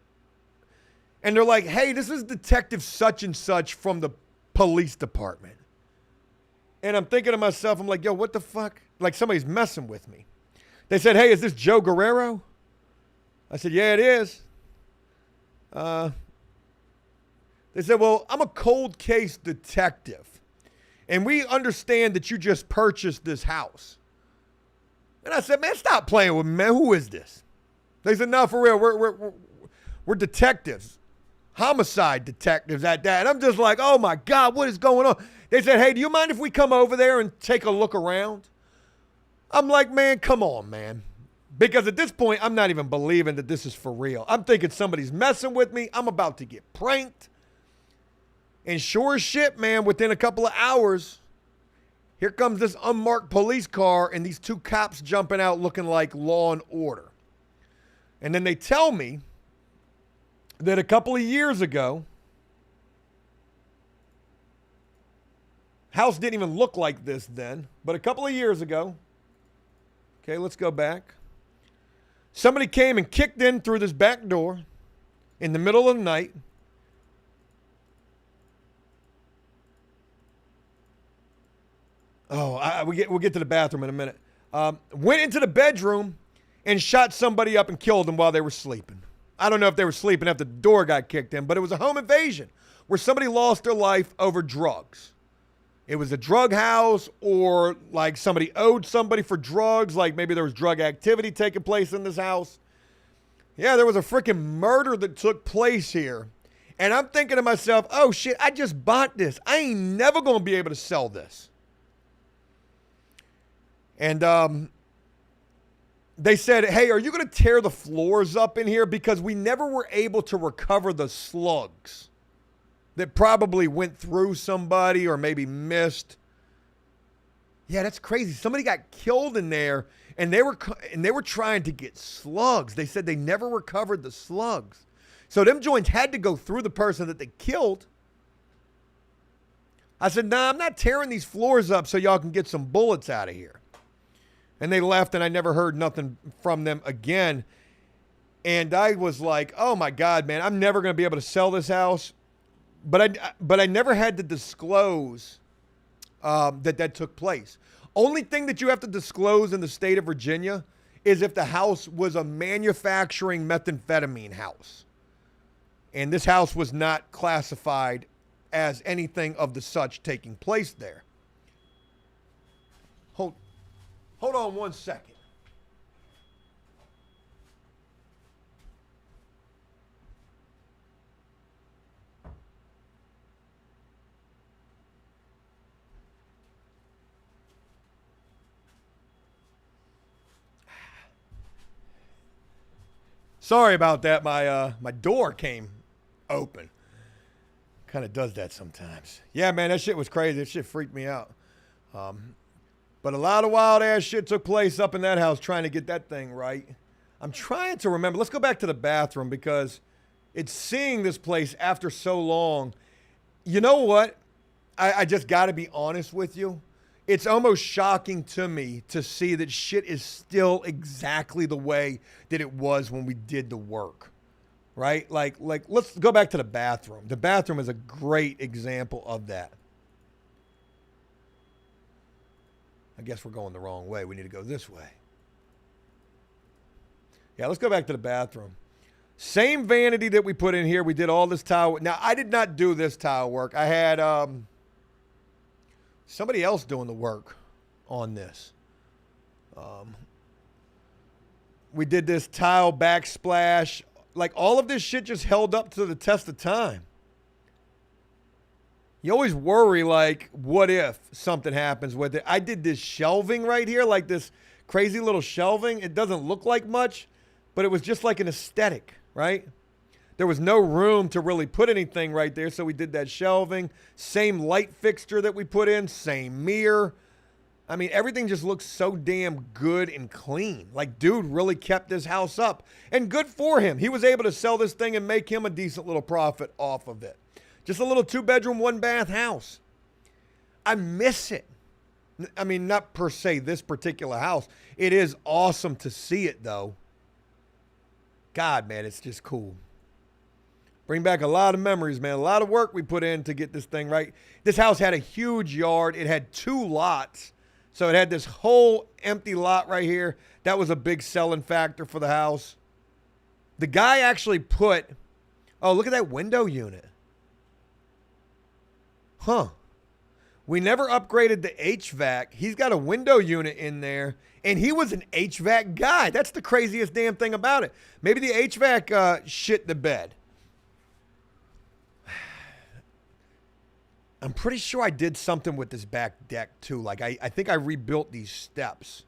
And they're like, hey, this is Detective such and such from the police department. And I'm thinking to myself, I'm like, yo, what the fuck? Like, somebody's messing with me. They said, hey, is this Joe Guerrero? I said, yeah, it is. They said, well, I'm a cold case detective, and we understand that you just purchased this house. And I said, man, stop playing with me, man. Who is this? They said, no, for real, We're detectives, homicide detectives at that. And I'm just like, oh my God, what is going on? They said, hey, do you mind if we come over there and take a look around? I'm like, man, come on, man. Because at this point, I'm not even believing that this is for real. I'm thinking somebody's messing with me. I'm about to get pranked. And sure as shit, man, within a couple of hours, here comes this unmarked police car and these two cops jumping out looking like Law and Order. And then they tell me that a couple of years ago, house didn't even look like this then, but a couple of years ago, okay, let's go back. Somebody came and kicked in through this back door in the middle of the night. Oh, we'll get to the bathroom in a minute. Went into the bedroom and shot somebody up and killed them while they were sleeping. I don't know if they were sleeping after the door got kicked in, but it was a home invasion where somebody lost their life over drugs. It was a drug house, or like somebody owed somebody for drugs, like maybe there was drug activity taking place in this house. Yeah, there was a freaking murder that took place here. And I'm thinking to myself, oh shit, I just bought this. I ain't never going to be able to sell this. And they said, hey, are you going to tear the floors up in here? Because we never were able to recover the slugs that probably went through somebody or maybe missed. Yeah, that's crazy. Somebody got killed in there, and they were trying to get slugs. They said they never recovered the slugs. So them joints had to go through the person that they killed. I said, nah, I'm not tearing these floors up so y'all can get some bullets out of here. And they left, and I never heard nothing from them again. And I was like, oh my God, man, I'm never going to be able to sell this house. But I never had to disclose that took place. Only thing that you have to disclose in the state of Virginia is if the house was a manufacturing methamphetamine house. And this house was not classified as anything of the such taking place there. Hold on one second. Sorry about that. My door came open. Kind of does that sometimes. Yeah, man, that shit was crazy. That shit freaked me out. But a lot of wild ass shit took place up in that house trying to get that thing right. I'm trying to remember. Let's go back to the bathroom because it's seeing this place after so long. You know what? I just got to be honest with you. It's almost shocking to me to see that shit is still exactly the way that it was when we did the work, right? Like let's go back to the bathroom. The bathroom is a great example of that. I guess we're going the wrong way. We need to go this way. Yeah, let's go back to the bathroom. Same vanity that we put in here. We did all this tile. Now, I did not do this tile work. I had somebody else doing the work on this. We did this tile backsplash. Like, all of this shit just held up to the test of time. You always worry, like, what if something happens with it? I did this shelving right here, like this crazy little shelving. It doesn't look like much, but it was just like an aesthetic, right? There was no room to really put anything right there, so we did that shelving. Same light fixture that we put in, same mirror. I mean, everything just looks so damn good and clean. Like, dude really kept this house up. And good for him. He was able to sell this thing and make him a decent little profit off of it. Just a little 2-bedroom, 1-bath house. I miss it. I mean, not per se this particular house. It is awesome to see it, though. God, man, it's just cool. Bring back a lot of memories, man. A lot of work we put in to get this thing right. This house had a huge yard. It had 2 lots. So it had this whole empty lot right here. That was a big selling factor for the house. The guy actually put, oh, look at that window unit. Huh. We never upgraded the HVAC. He's got a window unit in there, and he was an HVAC guy. That's the craziest damn thing about it. Maybe the HVAC shit the bed. I'm pretty sure I did something with this back deck too. Like I think I rebuilt these steps.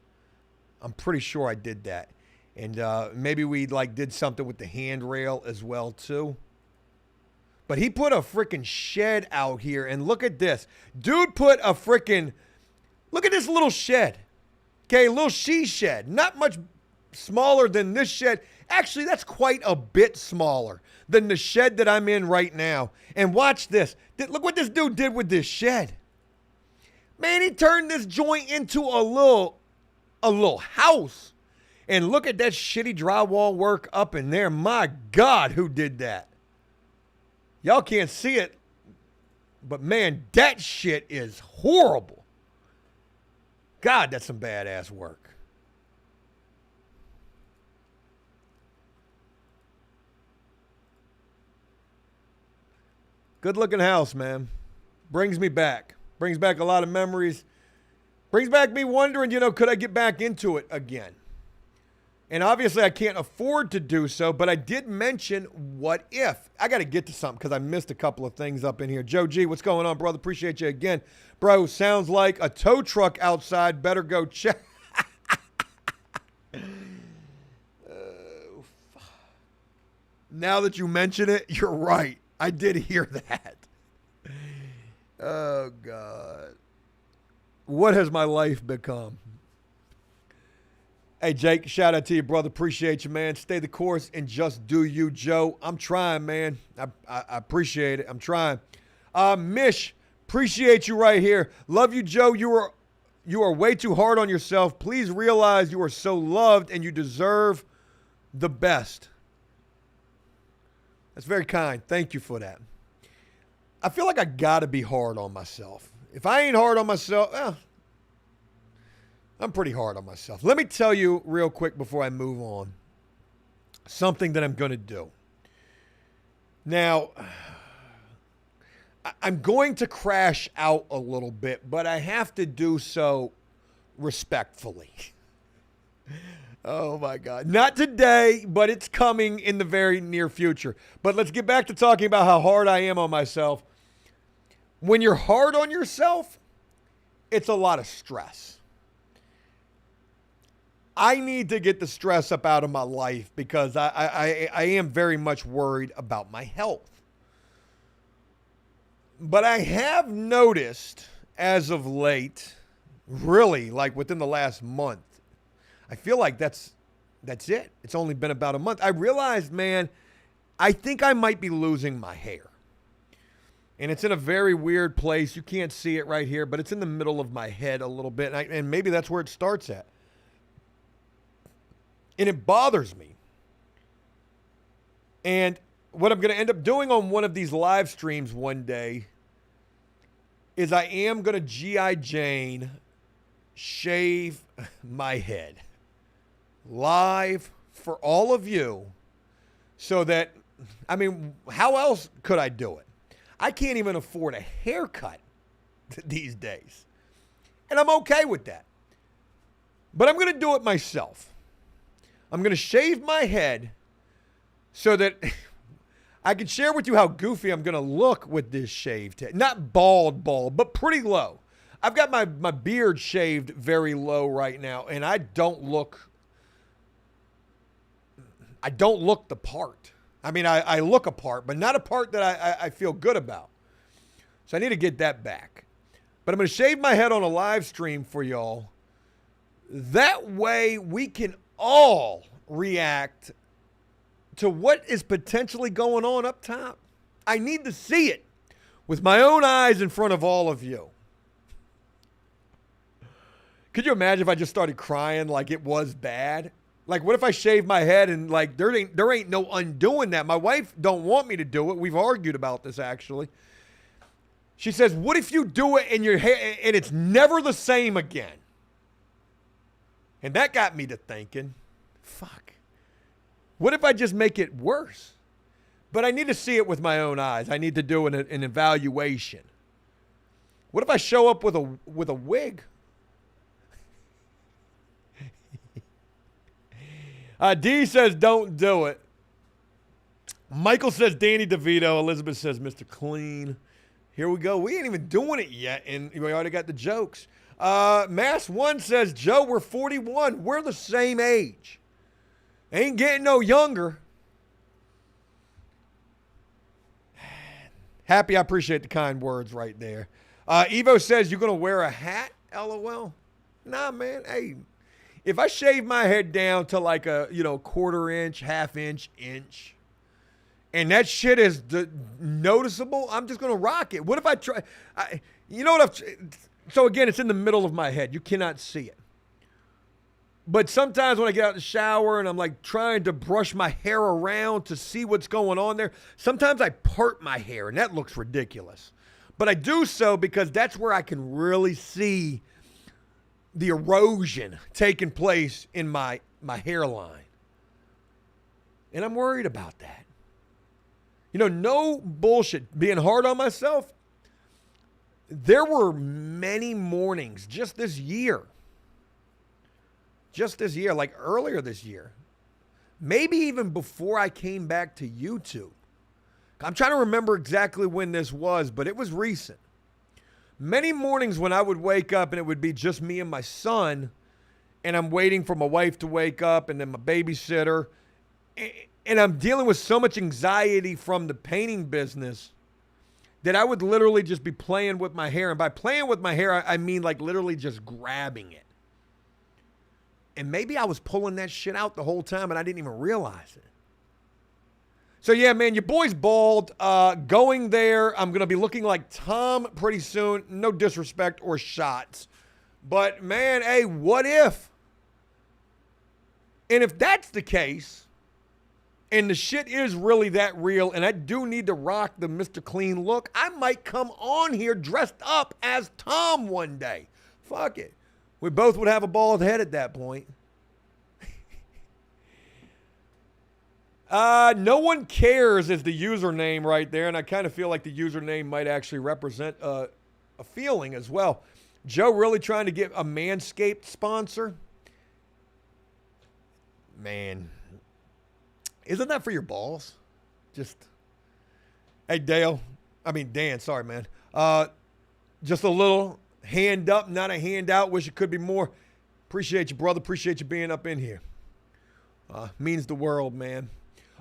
I'm pretty sure I did that. And maybe we like did something with the handrail as well too. But he put a freaking shed out here, and look at this. Dude put a freaking, look at this little shed. Okay, little she shed. Not much smaller than this shed. Actually, that's quite a bit smaller than the shed that I'm in right now. And watch this. Look what this dude did with this shed. Man, he turned this joint into a little house. And look at that shitty drywall work up in there. My God, who did that? Y'all can't see it, but man, that shit is horrible. God, that's some badass work. Good looking house, man. Brings me back. Brings back a lot of memories. Brings back me wondering, could I get back into it again? And obviously I can't afford to do so, but I did mention what if. I got to get to something because I missed a couple of things up in here. Joe G, what's going on, brother? Appreciate you again. Bro, sounds like a tow truck outside. Better go check. Now that you mention it, you're right. I did hear that. Oh, God. What has my life become? Hey, Jake, shout out to you, brother. Appreciate you, man. Stay the course and just do you, Joe. I'm trying, man. I appreciate it. I'm trying. Mish, appreciate you right here. Love you, Joe. You are way too hard on yourself. Please realize you are so loved and you deserve the best. That's very kind. Thank you for that. I feel like I got to be hard on myself. If I ain't hard on myself, I'm pretty hard on myself. Let me tell you real quick before I move on something that I'm going to do. Now, I'm going to crash out a little bit, but I have to do so respectfully. Oh, my God. Not today, but it's coming in the very near future. But let's get back to talking about how hard I am on myself. When you're hard on yourself, it's a lot of stress. I need to get the stress up out of my life because I am very much worried about my health. But I have noticed as of late, really like within the last month, I feel like that's it. It's only been about a month. I realized, man, I think I might be losing my hair. And it's in a very weird place. You can't see it right here, but it's in the middle of my head a little bit. And maybe that's where it starts at. And it bothers me. And what I'm going to end up doing on one of these live streams one day is I am going to G.I. Jane shave my head live for all of you so that, I mean, how else could I do it? I can't even afford a haircut these days. And I'm okay with that. But I'm going to do it myself. I'm going to shave my head so that I can share with you how goofy I'm going to look with this shaved head. Not bald, but pretty low. I've got my beard shaved very low right now, and I don't look the part. I mean, I look a part, but not a part that I feel good about. So I need to get that back. But I'm going to shave my head on a live stream for y'all. That way we can all react to what is potentially going on up top. I need to see it with my own eyes in front of all of you. Could you imagine if I just started crying like it was bad? Like, what if I shave my head and like there ain't no undoing that? My wife don't want me to do it. We've argued about this actually. She says, "What if you do it and your hair and it's never the same again?" And that got me to thinking, fuck. What if I just make it worse? But I need to see it with my own eyes. I need to do an evaluation. What if I show up with a wig? D says don't do it. Michael says Danny DeVito. Elizabeth says Mr. Clean. Here we go. We ain't even doing it yet, and we already got the jokes. Mass 1 says, Joe, we're 41. We're the same age. Ain't getting no younger. Happy, I appreciate the kind words right there. Evo says, you're going to wear a hat? LOL. Nah, man. Hey, if I shave my head down to like a, quarter inch, half inch, and that shit is noticeable, I'm just going to rock it. What if I try? So again, it's in the middle of my head. You cannot see it. But sometimes when I get out of the shower and I'm like trying to brush my hair around to see what's going on there, sometimes I part my hair and that looks ridiculous. But I do so because that's where I can really see the erosion taking place in my hairline. And I'm worried about that. No bullshit. Being hard on myself, there were many mornings just this year, like earlier this year, maybe even before I came back to YouTube. I'm trying to remember exactly when this was, but it was recent. Many mornings when I would wake up and it would be just me and my son, and I'm waiting for my wife to wake up and then my babysitter, and I'm dealing with so much anxiety from the painting business that I would literally just be playing with my hair. And by playing with my hair, I mean like literally just grabbing it. And maybe I was pulling that shit out the whole time and I didn't even realize it. So yeah, man, your boy's bald. Going there, I'm going to be looking like Tom pretty soon. No disrespect or shots. But man, hey, what if? And if that's the case, and the shit is really that real, and I do need to rock the Mr. Clean look, I might come on here dressed up as Tom one day. Fuck it. We both would have a bald head at that point. No one cares is the username right there, and I kind of feel like the username might actually represent a feeling as well. Joe really trying to get a Manscaped sponsor? Man. Isn't that for your balls? Hey, Dan, sorry, man. Just a little hand up, not a handout. Wish it could be more. Appreciate you, brother. Appreciate you being up in here. Means the world, man.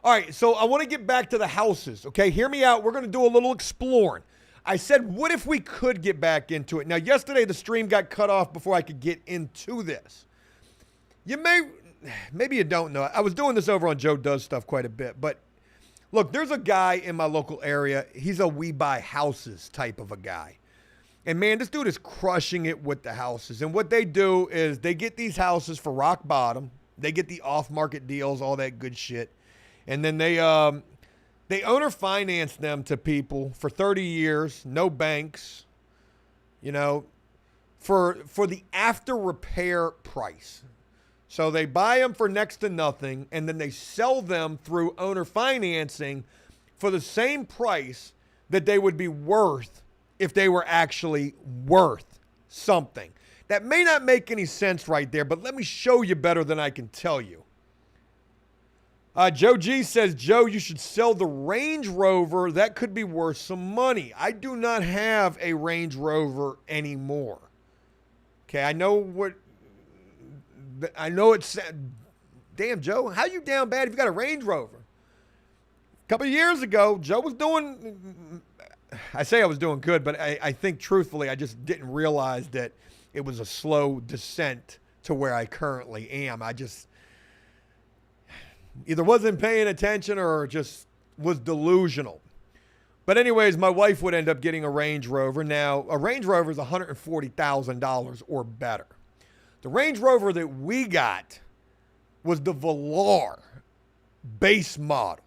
All right, so I want to get back to the houses, okay? Hear me out. We're going to do a little exploring. I said, what if we could get back into it? Now, yesterday the stream got cut off before I could get into this. Maybe you don't know. I was doing this over on Joe Does Stuff quite a bit. But look, there's a guy in my local area. He's a we buy houses type of a guy. And man, this dude is crushing it with the houses. And what they do is they get these houses for rock bottom. They get the off-market deals, all that good shit. And then they owner finance them to people for 30 years, no banks, for the after repair price. So they buy them for next to nothing, and then they sell them through owner financing for the same price that they would be worth if they were actually worth something. That may not make any sense right there, but let me show you better than I can tell you. Joe G says, Joe, you should sell the Range Rover. That could be worth some money. I do not have a Range Rover anymore. Okay, I know it's, damn, Joe, how you down bad if you got a Range Rover? A couple of years ago, Joe was doing, I say I was doing good, but I think truthfully, I just didn't realize that it was a slow descent to where I currently am. I just either wasn't paying attention or just was delusional. But anyways, my wife would end up getting a Range Rover. Now, a Range Rover is $140,000 or better. The Range Rover that we got was the Velar base model,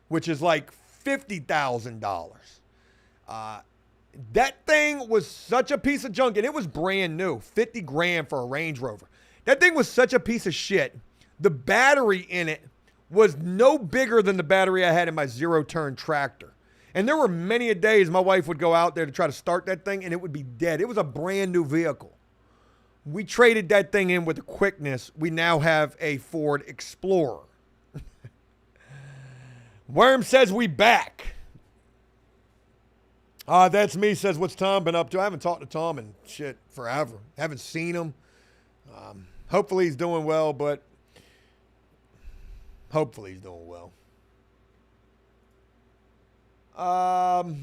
which is like $50,000. That thing was such a piece of junk, and it was brand new, 50 grand for a Range Rover. That thing was such a piece of shit. The battery in it was no bigger than the battery I had in my zero-turn tractor. And there were many a days my wife would go out there to try to start that thing and it would be dead. It was a brand new vehicle. We traded that thing in with a quickness. We now have a Ford Explorer. Worm says we back. That's me, says, what's Tom been up to? I haven't talked to Tom in shit forever. Haven't seen him. Hopefully he's doing well, but hopefully he's doing well. All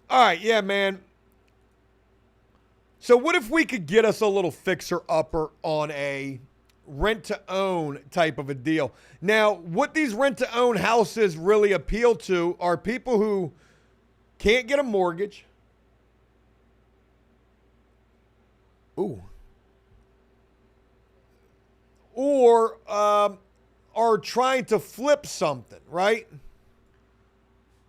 right, yeah, man. So what if we could get us a little fixer-upper on a rent-to-own type of a deal? Now, what these rent-to-own houses really appeal to are people who can't get a mortgage. Ooh. Or are trying to flip something, right?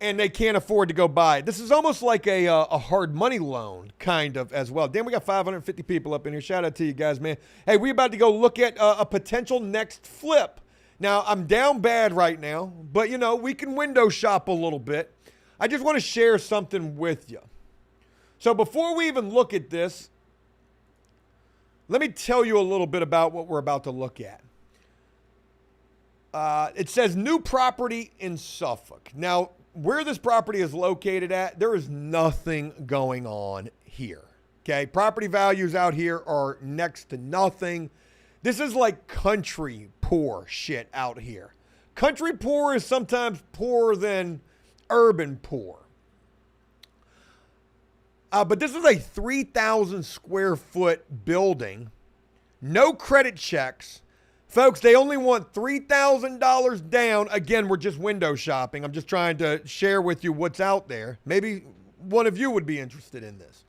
And they can't afford to go buy it. This is almost like a hard money loan, kind of, as well. Damn, we got 550 people up in here. Shout out to you guys, man. Hey, we're about to go look at a potential next flip. Now, I'm down bad right now, but, you know, we can window shop a little bit. I just want to share something with you. So before we even look at this, let me tell you a little bit about what we're about to look at. It says new property in Suffolk. Now, where this property is located at, there is nothing going on here. Okay, property values out here are next to nothing. This is like country poor shit out here. Country poor is sometimes poorer than urban poor. But this is a 3,000 square foot building. No credit checks. Folks, they only want $3,000 down. Again, we're just window shopping. I'm just trying to share with you what's out there. Maybe one of you would be interested in this.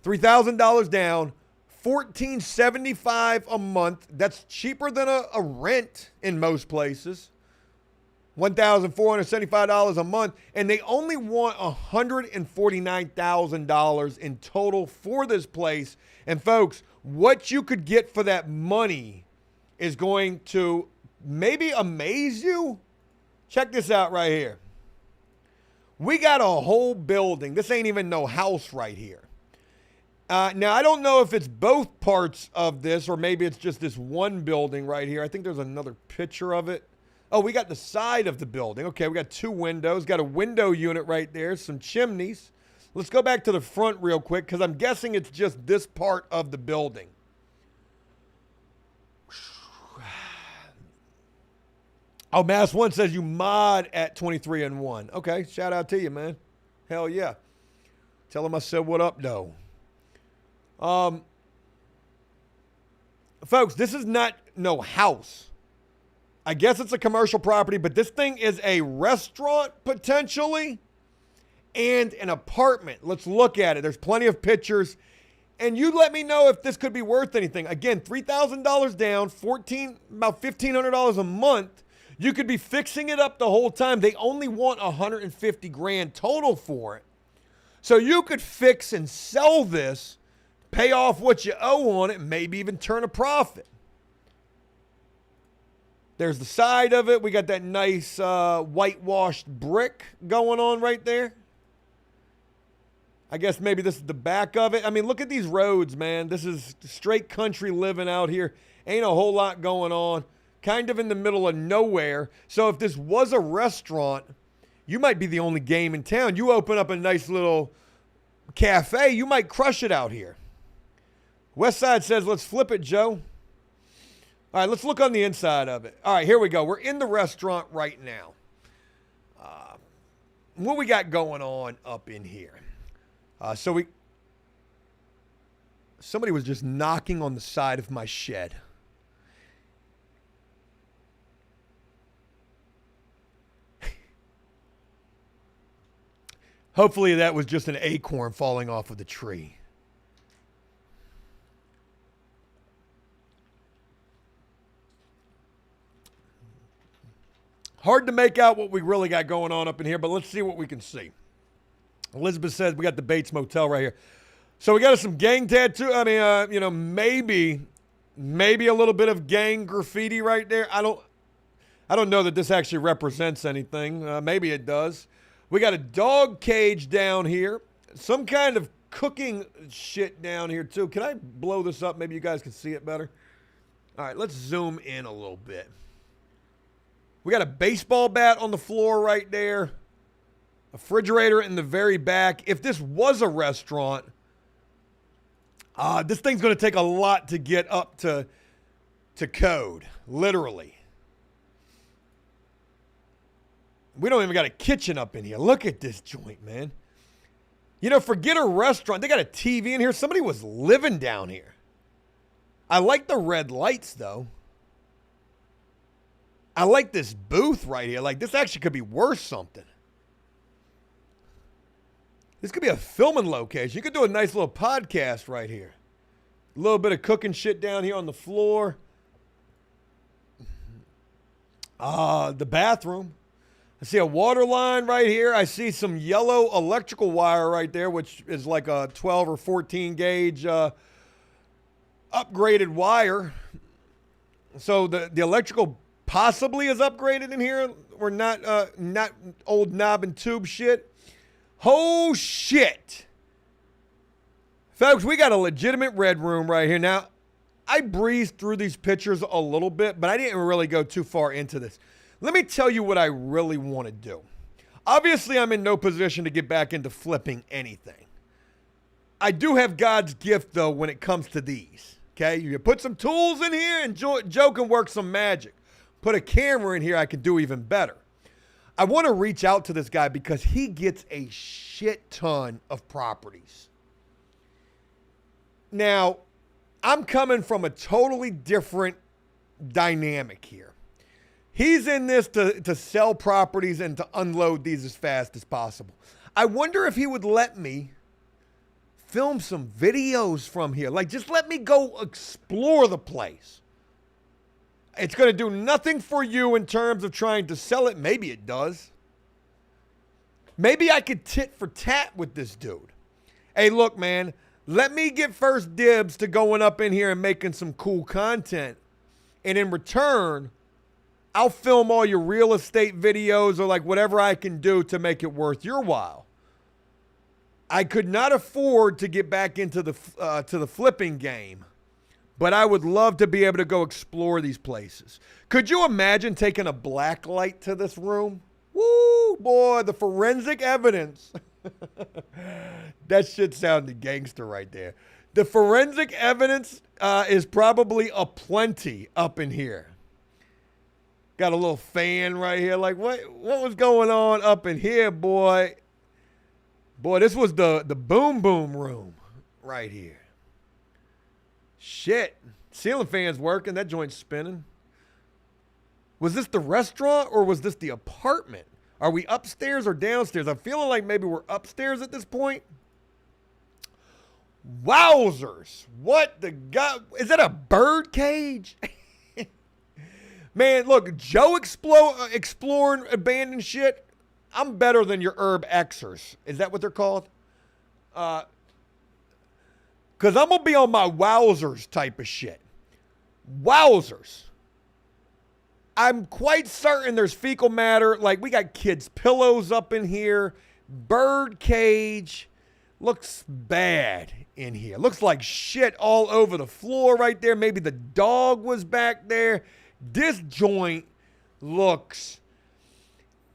$3,000 down, $1,475 a month. That's cheaper than a rent in most places. $1,475 a month. And they only want $149,000 in total for this place. And folks, what you could get for that money is going to maybe amaze you. Check this out right here. We got a whole building. This ain't even no house right here. Now, I don't know if it's both parts of this or maybe it's just this one building right here. I think there's another picture of it. Oh, we got the side of the building. Okay, we got two windows. Got a window unit right there, some chimneys. Let's go back to the front real quick because I'm guessing it's just this part of the building. Oh, Mass One says you mod at 23-1. Okay, shout out to you, man. Hell yeah. Tell him I said what up, though. Folks, this is not no house. I guess it's a commercial property, but this thing is a restaurant potentially and an apartment. Let's look at it. There's plenty of pictures. And you let me know if this could be worth anything. Again, $3,000 down, about $1,500 a month. You could be fixing it up the whole time. They only want $150,000 total for it. So you could fix and sell this, pay off what you owe on it, maybe even turn a profit. There's the side of it. We got that nice whitewashed brick going on right there. I guess maybe this is the back of it. I mean, look at these roads, man. This is straight country living out here. Ain't a whole lot going on. Kind of in the middle of nowhere. So if this was a restaurant, you might be the only game in town. You open up a nice little cafe, you might crush it out here. Westside says, let's flip it, Joe. All right, let's look on the inside of it. All right, here we go. We're in the restaurant right now. What we got going on up in here? Somebody was just knocking on the side of my shed. Hopefully that was just an acorn falling off of the tree. Hard to make out what we really got going on up in here, but let's see what we can see. Elizabeth says we got the Bates Motel right here. So we got some gang tattoo. I mean, maybe a little bit of gang graffiti right there. I don't know that this actually represents anything. Maybe it does. We got a dog cage down here. Some kind of cooking shit down here too. Can I blow this up? Maybe you guys can see it better. All right, let's zoom in a little bit. We got a baseball bat on the floor right there. A refrigerator in the very back. If this was a restaurant, this thing's going to take a lot to get up to code, literally. We don't even got a kitchen up in here. Look at this joint, man. You know, forget a restaurant. They got a TV in here. Somebody was living down here. I like the red lights, though. I like this booth right here. Like, this actually could be worth something. This could be a filming location. You could do a nice little podcast right here. A little bit of cooking shit down here on the floor. The bathroom. I see a water line right here. I see some yellow electrical wire right there, which is like a 12 or 14 gauge upgraded wire. So the electrical possibly is upgraded in here. We're not old knob and tube shit. Oh shit. Folks, we got a legitimate red room right here. Now, I breezed through these pictures a little bit, but I didn't really go too far into this. Let me tell you what I really want to do. Obviously, I'm in no position to get back into flipping anything. I do have God's gift, though, when it comes to these. Okay? You put some tools in here and Joe can work some magic. Put a camera in here, I can do even better. I want to reach out to this guy because he gets a shit ton of properties. Now, I'm coming from a totally different dynamic here. He's in this to sell properties and to unload these as fast as possible. I wonder if he would let me film some videos from here. Like, just let me go explore the place. It's going to do nothing for you in terms of trying to sell it. Maybe it does. Maybe I could tit for tat with this dude. Hey, look, man, let me get first dibs to going up in here and making some cool content. And in return, I'll film all your real estate videos or like whatever I can do to make it worth your while. I could not afford to get back into the flipping game. But I would love to be able to go explore these places. Could you imagine taking a black light to this room? Woo, boy, the forensic evidence. That shit sounded gangster right there. The forensic evidence is probably aplenty up in here. Got a little fan right here. Like, what was going on up in here, boy? Boy, this was the boom boom room right here. Shit. Ceiling fan's working. That joint's spinning. Was this the restaurant or was this the apartment? Are we upstairs or downstairs? I'm feeling like maybe we're upstairs at this point. Wowzers. What the God? Is that a bird cage? Man, look, Joe exploring abandoned shit. I'm better than your Herb Xers. Is that what they're called? Because I'm going to be on my wowzers type of shit. Wowzers. I'm quite certain there's fecal matter. Like, we got kids' pillows up in here. Bird cage. Looks bad in here. Looks like shit all over the floor right there. Maybe the dog was back there. This joint looks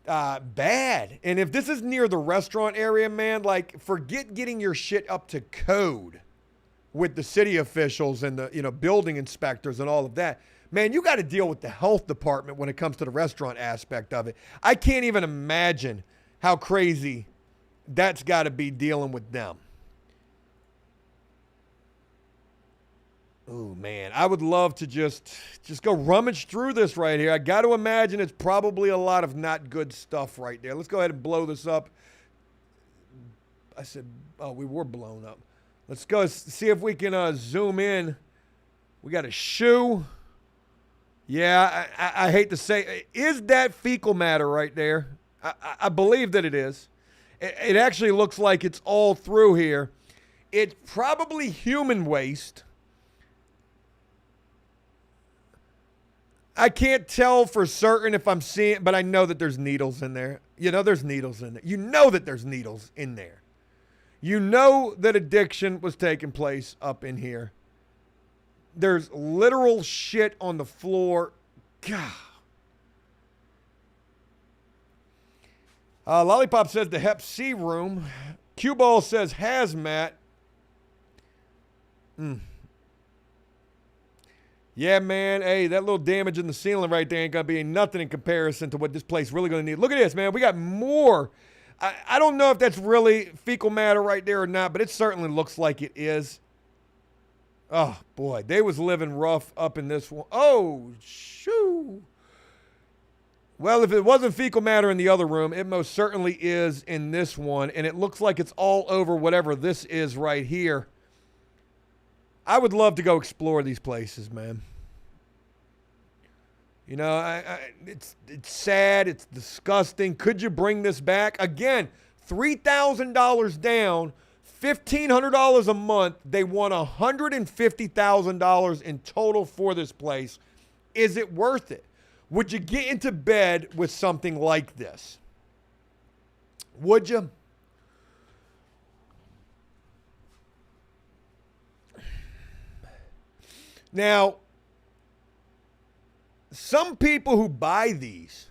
bad. And if this is near the restaurant area, man, like, forget getting your shit up to code with the city officials and the, building inspectors and all of that. Man, you got to deal with the health department when it comes to the restaurant aspect of it. I can't even imagine how crazy that's got to be dealing with them. Oh, man, I would love to just go rummage through this right here. I got to imagine it's probably a lot of not good stuff right there. Let's go ahead and blow this up. I said, oh, we were blown up. Let's go see if we can zoom in. We got a shoe. Yeah, I hate to say, is that fecal matter right there? I believe that it is. It actually looks like it's all through here. It's probably human waste. I can't tell for certain if I'm seeing, but I know that there's needles in there. You know there's needles in there. You know that there's needles in there. You know that addiction was taking place up in here. There's literal shit on the floor. God. Lollipop says the Hep C room. Cue Ball says hazmat. Yeah, man. Hey, that little damage in the ceiling right there ain't going to be nothing in comparison to what this place really going to need. Look at this, man. We got more. I don't know if that's really fecal matter right there or not, but it certainly looks like it is. Oh, boy. They was living rough up in this one. Oh, shoo. Well, if it wasn't fecal matter in the other room, it most certainly is in this one, and it looks like it's all over whatever this is right here. I would love to go explore these places, man. You know, it's sad. It's disgusting. Could you bring this back? Again, $3,000 down, $1,500 a month. They want $150,000 in total for this place. Is it worth it? Would you get into bed with something like this? Would you? Now, some people who buy these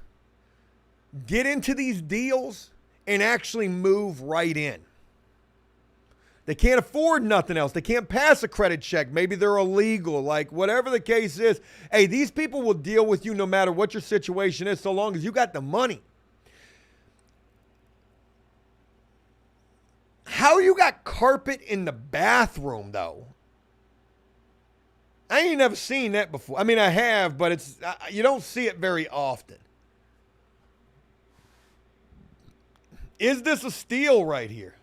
get into these deals and actually move right in. They can't afford nothing else. They can't pass a credit check. Maybe they're illegal, like whatever the case is. Hey, these people will deal with you no matter what your situation is, so long as you got the money. How you got carpet in the bathroom, though? I ain't never seen that before. I mean, I have, but it's you don't see it very often. Is this a steal right here?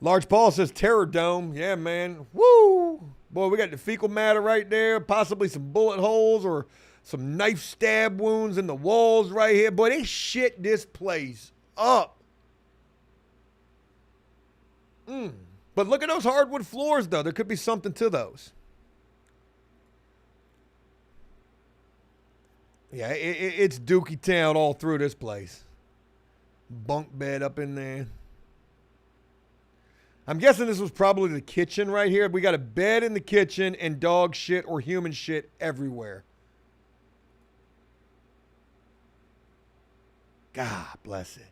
Large Paul says Terror Dome. Yeah, man. Woo! Boy, we got the fecal matter right there. Possibly some bullet holes or some knife stab wounds in the walls right here. Boy, they shit this place up. But look at those hardwood floors, though. There could be something to those. Yeah, it's Dookie Town all through this place. Bunk bed up in there. I'm guessing this was probably the kitchen right here. We got a bed in the kitchen and dog shit or human shit everywhere. God bless it.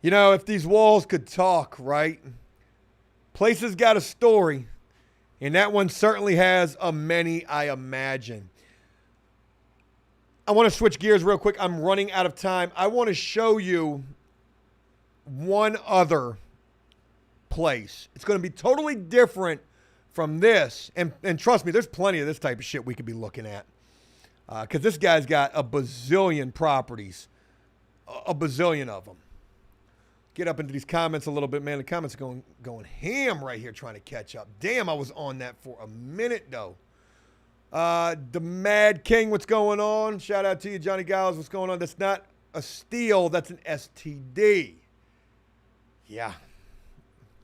You know, if these walls could talk, right? Places got a story, and that one certainly has a many, I imagine. I want to switch gears real quick. I'm running out of time. I want to show you one other place. It's going to be totally different from this. And trust me, there's plenty of this type of shit we could be looking at. Because this guy's got a bazillion properties. A bazillion of them. Get up into these comments a little bit, man. The comments are going ham right here trying to catch up. Damn, I was on that for a minute, though. The Mad King, what's going on? Shout out to you, Johnny Giles. What's going on? That's not a steal. That's an STD. Yeah.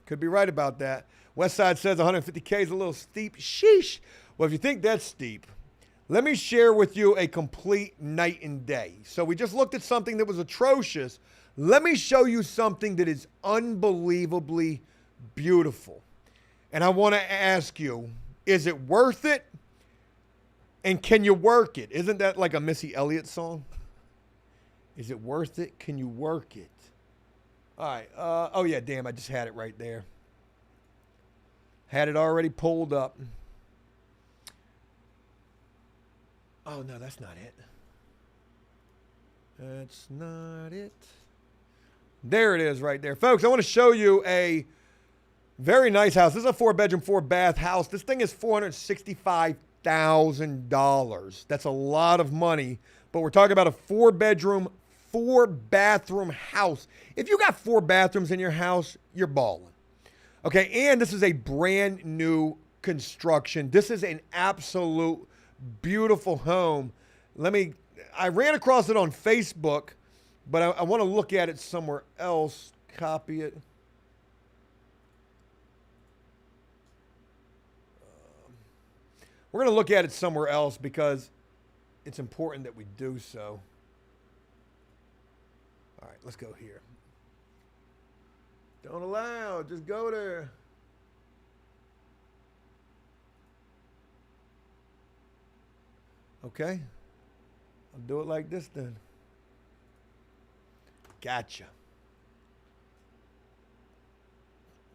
Could be right about that. Westside says 150K is a little steep. Sheesh. Well, if you think that's steep, let me share with you a complete night and day. So we just looked at something that was atrocious. Let me show you something that is unbelievably beautiful. And I want to ask you, is it worth it? And can you work it? Isn't that like a Missy Elliott song? Is it worth it? Can you work it? All right. Oh, yeah, damn, I just had it right there. Had it already pulled up. Oh, no, that's not it. That's not it. There it is right there. Folks, I want to show you a very nice house. This is a 4-bedroom, 4-bath house. This thing is $465,000. That's a lot of money, but we're talking about a 4-bedroom, 4-bathroom house. If you got 4 bathrooms in your house, you're balling. Okay, and this is a brand new construction. This is an absolute beautiful home. I ran across it on Facebook, but I want to look at it somewhere else. Copy it. We're going to look at it somewhere else because it's important that we do so. All right, let's go here. Don't allow, just go there. Okay. I'll do it like this then. Gotcha.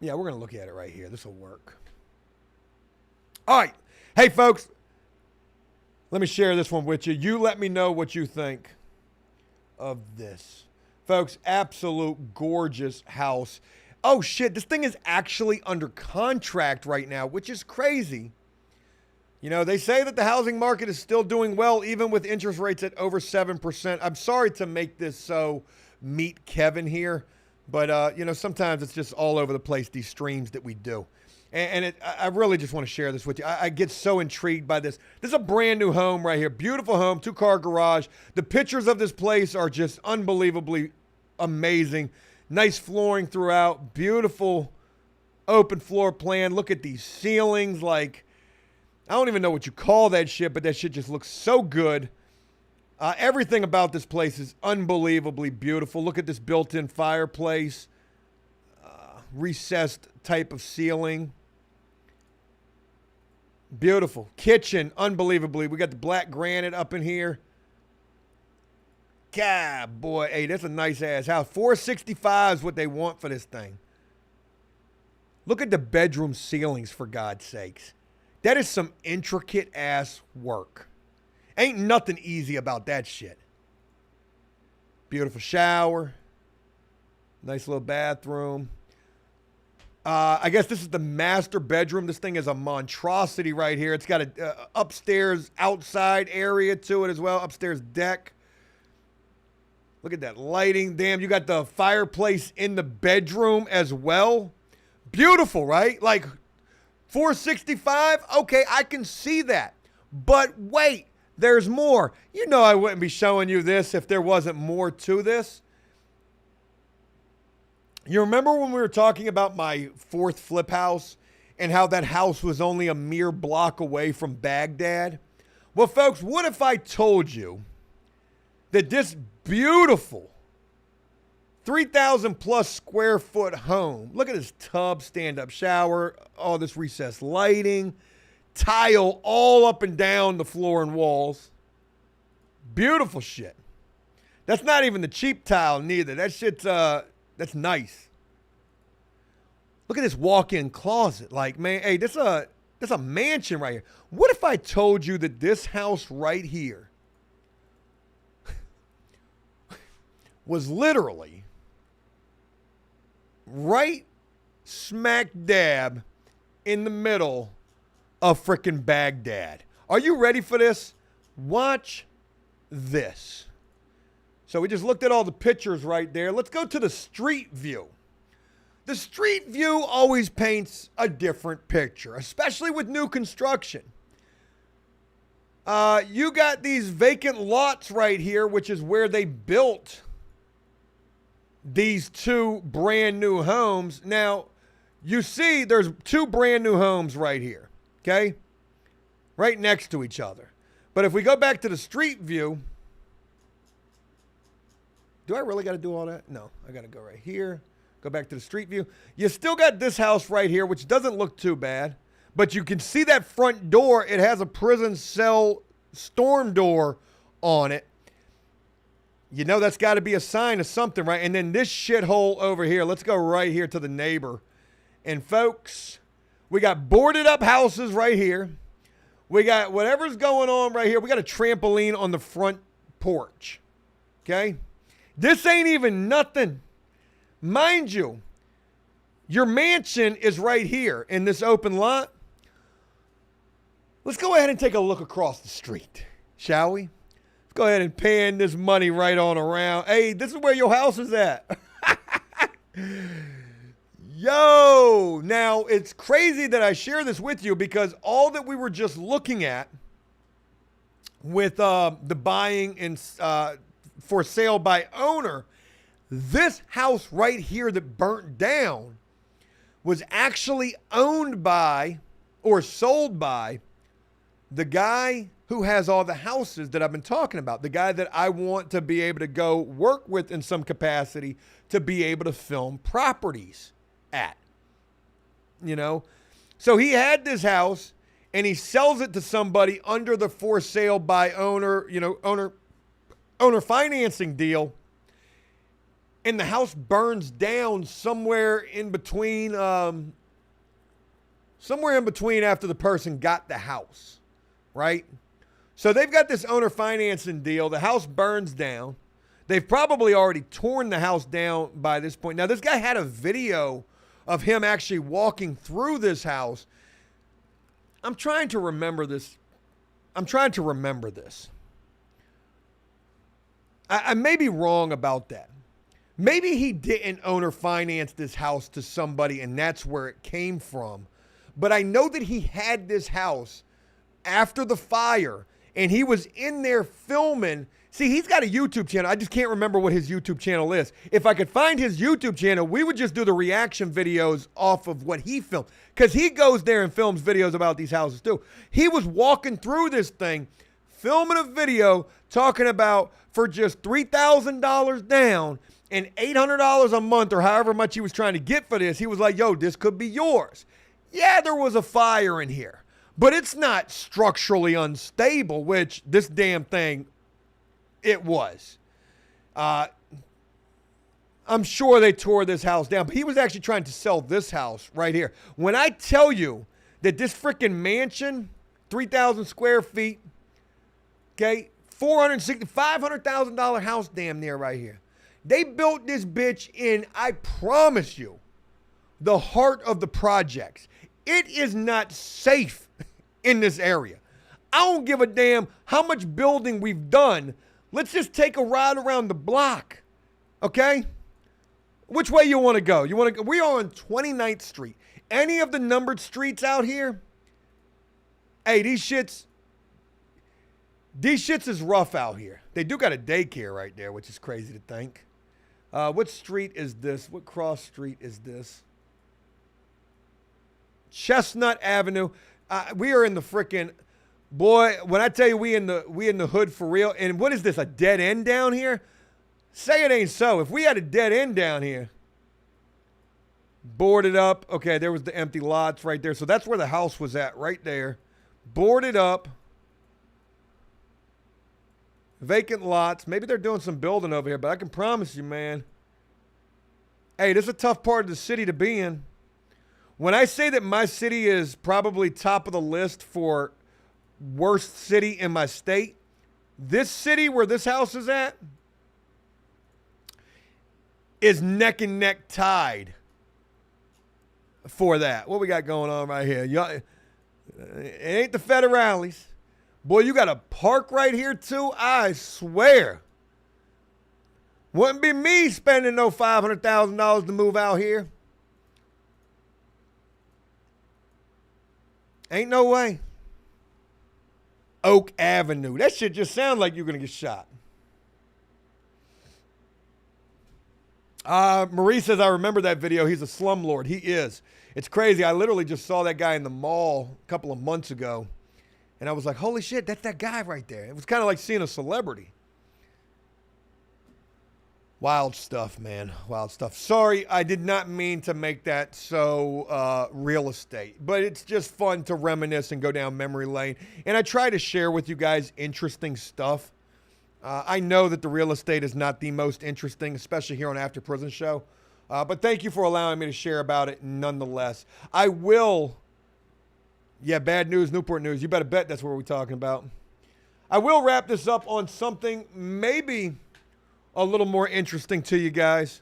Yeah, we're going to look at it right here. This will work. All right. Hey, folks, let me share this one with you. You let me know what you think of this. Folks, absolute gorgeous house. Oh, shit, this thing is actually under contract right now, which is crazy. You know, they say that the housing market is still doing well, even with interest rates at over 7%. I'm sorry to make this so meet Kevin here, but, you know, sometimes it's just all over the place, these streams that we do. And I really just want to share this with you. I get so intrigued by this. This is a brand new home right here. Beautiful home, 2-car garage. The pictures of this place are just unbelievably amazing. Nice flooring throughout. Beautiful open floor plan. Look at these ceilings. Like, I don't even know what you call that shit, but that shit just looks so good. Everything about this place is unbelievably beautiful. Look at this built-in fireplace. Recessed type of ceiling. Beautiful. Kitchen, unbelievably. We got the black granite up in here. God, boy. Hey, that's a nice-ass house. $465 is what they want for this thing. Look at the bedroom ceilings, for God's sakes. That is some intricate-ass work. Ain't nothing easy about that shit. Beautiful shower. Nice little bathroom. I guess this is the master bedroom. This thing is a monstrosity right here. It's got a upstairs outside area to it as well. Upstairs deck. Look at that lighting. Damn, you got the fireplace in the bedroom as well. Beautiful, right? Like $465. Okay, I can see that. But wait, there's more. You know I wouldn't be showing you this if there wasn't more to this. You remember when we were talking about my fourth flip house and how that house was only a mere block away from Baghdad? Well, folks, what if I told you that this beautiful 3,000 plus square foot home, look at this tub, stand-up shower, all this recessed lighting, tile all up and down the floor and walls. Beautiful shit. That's not even the cheap tile neither. That shit's, that's nice. Look at this walk-in closet. Like, man, hey, that's a mansion right here. What if I told you that this house right here was literally right smack dab in the middle of frickin' Baghdad? Are you ready for this? Watch this. So we just looked at all the pictures right there. Let's go to the street view. The street view always paints a different picture, especially with new construction. You got these vacant lots right here, which is where they built these two brand new homes. Now, you see there's two brand new homes right here, okay? Right next to each other. But if we go back to the street view, do I really got to do all that? No, I got to go right here. Go back to the street view. You still got this house right here, which doesn't look too bad. But you can see that front door. It has a prison cell storm door on it. You know that's got to be a sign of something, right? And then this shithole over here. Let's go right here to the neighbor. And folks, we got boarded up houses right here. We got whatever's going on right here. We got a trampoline on the front porch. Okay? This ain't even nothing. Mind you, your mansion is right here in this open lot. Let's go ahead and take a look across the street, shall we? Let's go ahead and pan this money right on around. Hey, this is where your house is at. Yo, now it's crazy that I share this with you because all that we were just looking at with the buying and for sale by owner, this house right here that burnt down was actually owned by or sold by the guy who has all the houses that I've been talking about, the guy that I want to be able to go work with in some capacity to be able to film properties at, you know? So he had this house and he sells it to somebody under the for sale by owner, owner financing deal. And the house burns down somewhere in between after the person got the house, right? So they've got this owner financing deal. The house burns down. They've probably already torn the house down by this point. Now, this guy had a video of him actually walking through this house. I'm trying to remember this. I may be wrong about that. Maybe he didn't owner finance this house to somebody and that's where it came from. But I know that he had this house after the fire and he was in there filming. See, he's got a YouTube channel. I just can't remember what his YouTube channel is. If I could find his YouTube channel, we would just do the reaction videos off of what he filmed. Because he goes there and films videos about these houses too. He was walking through this thing, filming a video, talking about for just $3,000 down and $800 a month or however much he was trying to get for this, he was like, yo, this could be yours. Yeah, there was a fire in here, but it's not structurally unstable, which this damn thing, it was. I'm sure they tore this house down, but he was actually trying to sell this house right here. When I tell you that this freaking mansion, 3,000 square feet, okay, $500,000 house damn near right here. They built this bitch in, I promise you, the heart of the projects. It is not safe in this area. I don't give a damn how much building we've done. Let's just take a ride around the block, okay? Which way you want to go? We are on 29th Street. Any of the numbered streets out here, hey, these shits is rough out here. They do got a daycare right there, which is crazy to think. What street is this? What cross street is this? Chestnut Avenue. We are in the frickin', boy, when I tell you we in the hood for real. And what is this, a dead end down here? Say it ain't so. If we had a dead end down here, boarded up. Okay, there was the empty lots right there. So that's where the house was at, right there. Boarded up. Vacant lots. Maybe they're doing some building over here, but I can promise you, man. Hey, this is a tough part of the city to be in. When I say that my city is probably top of the list for worst city in my state, this city where this house is at is neck and neck tied for that. What we got going on right here? Y'all, it ain't the federales. Boy, you got a park right here, too? I swear. Wouldn't be me spending no $500,000 to move out here. Ain't no way. Oak Avenue. That shit just sounds like you're going to get shot. Marie says, I remember that video. He's a slumlord. He is. It's crazy. I literally just saw that guy in the mall a couple of months ago. And I was like, holy shit, that's that guy right there. It was kind of like seeing a celebrity. Wild stuff, man. Wild stuff. Sorry, I did not mean to make that so real estate. But it's just fun to reminisce and go down memory lane. And I try to share with you guys interesting stuff. I know that the real estate is not the most interesting, especially here on After Prison Show. But thank you for allowing me to share about it nonetheless. I will... Yeah, bad news, Newport news. You better bet that's what we're talking about. I will wrap this up on something maybe a little more interesting to you guys.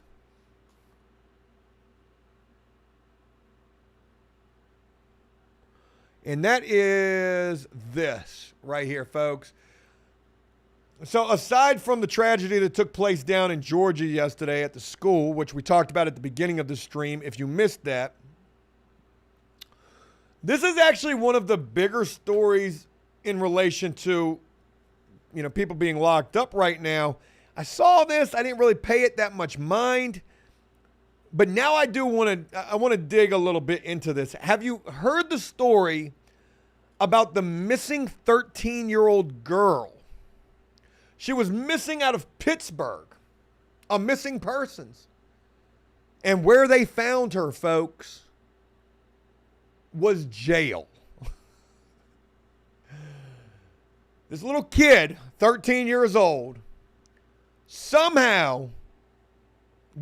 And that is this right here, folks. So aside from the tragedy that took place down in Georgia yesterday at the school, which we talked about at the beginning of the stream, if you missed that, this is actually one of the bigger stories in relation to, people being locked up right now. I saw this. I didn't really pay it that much mind. But now I want to dig a little bit into this. Have you heard the story about the missing 13-year-old girl. She was missing out of Pittsburgh, a missing persons. And where they found her, folks, was jail. This little kid, 13 years old, somehow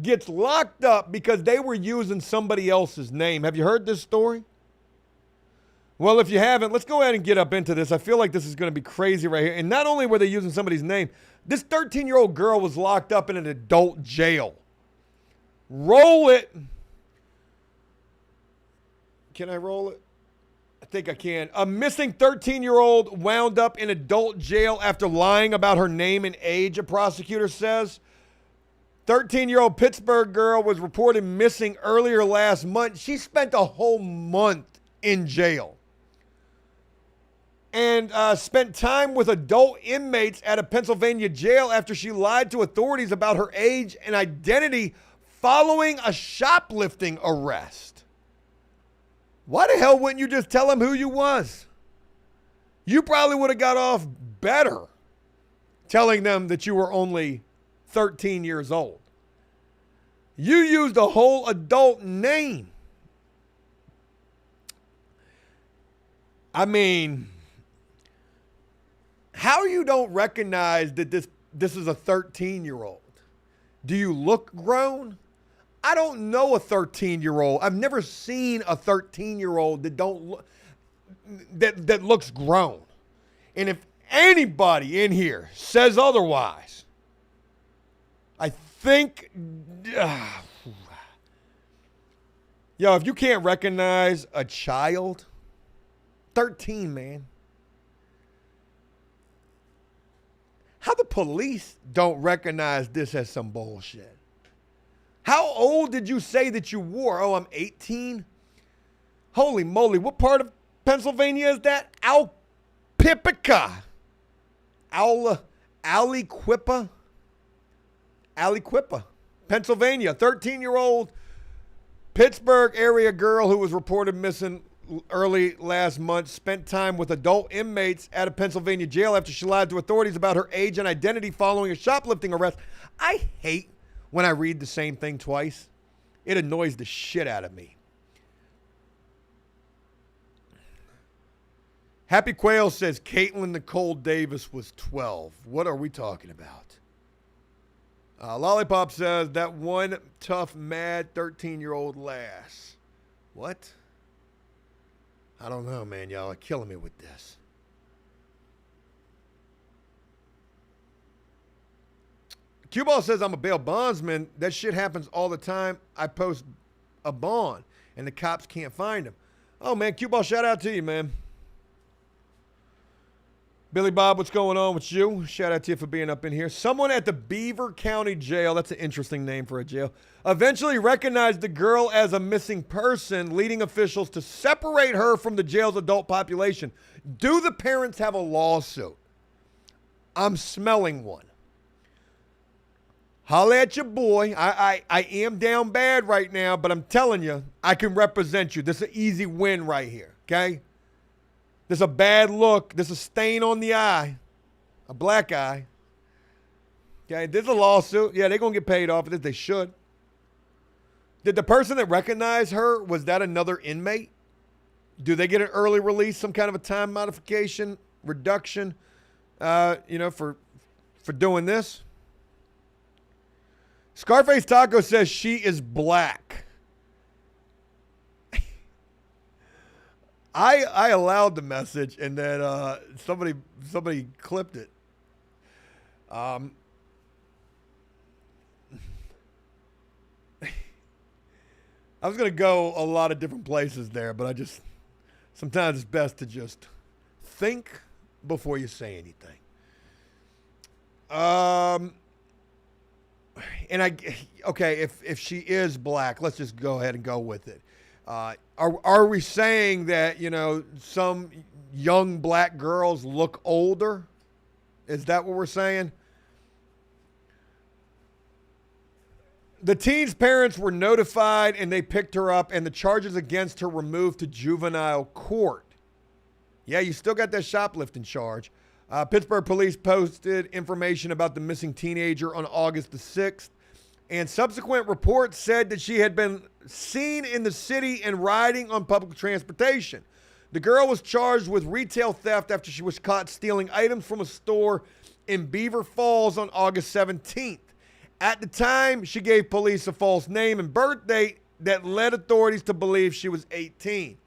gets locked up because they were using somebody else's name. Have you heard this story? Well, if you haven't, let's go ahead and get up into this. I feel like this is going to be crazy right here. And not only were they using somebody's name, this 13-year-old girl was locked up in an adult jail. Roll it. Can I roll it? I think I can. A missing 13-year-old wound up in adult jail after lying about her name and age, a prosecutor says. 13-year-old Pittsburgh girl was reported missing earlier last month. She spent a whole month in jail and spent time with adult inmates at a Pennsylvania jail after she lied to authorities about her age and identity following a shoplifting arrest. Why the hell wouldn't you just tell them who you was? You probably would have got off better telling them that you were only 13 years old. You used a whole adult name. I mean, how you don't recognize that this is a 13-year-old? Do you look grown? I don't know a 13-year-old. I've never seen a 13-year-old that don't look that looks grown. And if anybody in here says otherwise, I think yo, if you can't recognize a child, 13, man. How the police don't recognize this as some bullshit? How old did you say that you were? Oh, I'm 18? Holy moly, what part of Pennsylvania is that? Aliquippa. Aliquippa, Pennsylvania. 13-year-old Pittsburgh area girl who was reported missing early last month spent time with adult inmates at a Pennsylvania jail after she lied to authorities about her age and identity following a shoplifting arrest. I hate when I read the same thing twice. It annoys the shit out of me. Happy Quail says Caitlin Nicole Davis was 12. What are we talking about? Lollipop says that one tough, mad 13-year-old lass. What? I don't know, man. Y'all are killing me with this. Q-Ball says I'm a bail bondsman. That shit happens all the time. I post a bond, and the cops can't find him. Oh, man. Q-Ball, shout out to you, man. Billy Bob, what's going on with you? Shout out to you for being up in here. Someone at the Beaver County Jail, that's an interesting name for a jail, eventually recognized the girl as a missing person, leading officials to separate her from the jail's adult population. Do the parents have a lawsuit? I'm smelling one. Holla at your boy. I am down bad right now, but I'm telling you, I can represent you. This is an easy win right here, okay? This is a bad look. This is a stain on the eye, a black eye. Okay, there's a lawsuit. Yeah, they're going to get paid off of this. They should. Did the person that recognized her, was that another inmate? Do they get an early release, some kind of a time modification, reduction, for doing this? Scarface Taco says she is black. I allowed the message, and then somebody clipped it. I was going to go a lot of different places there, but sometimes it's best to just think before you say anything. If she is black, let's just go ahead and go with it. Are we saying that, some young black girls look older? Is that what we're saying? The teen's parents were notified and they picked her up, and the charges against her were moved to juvenile court. Yeah, you still got that shoplifting charge. Pittsburgh police posted information about the missing teenager on August the 6th, and subsequent reports said that she had been seen in the city and riding on public transportation. The girl was charged with retail theft after she was caught stealing items from a store in Beaver Falls on August 17th. At the time, she gave police a false name and birth date that led authorities to believe she was 18.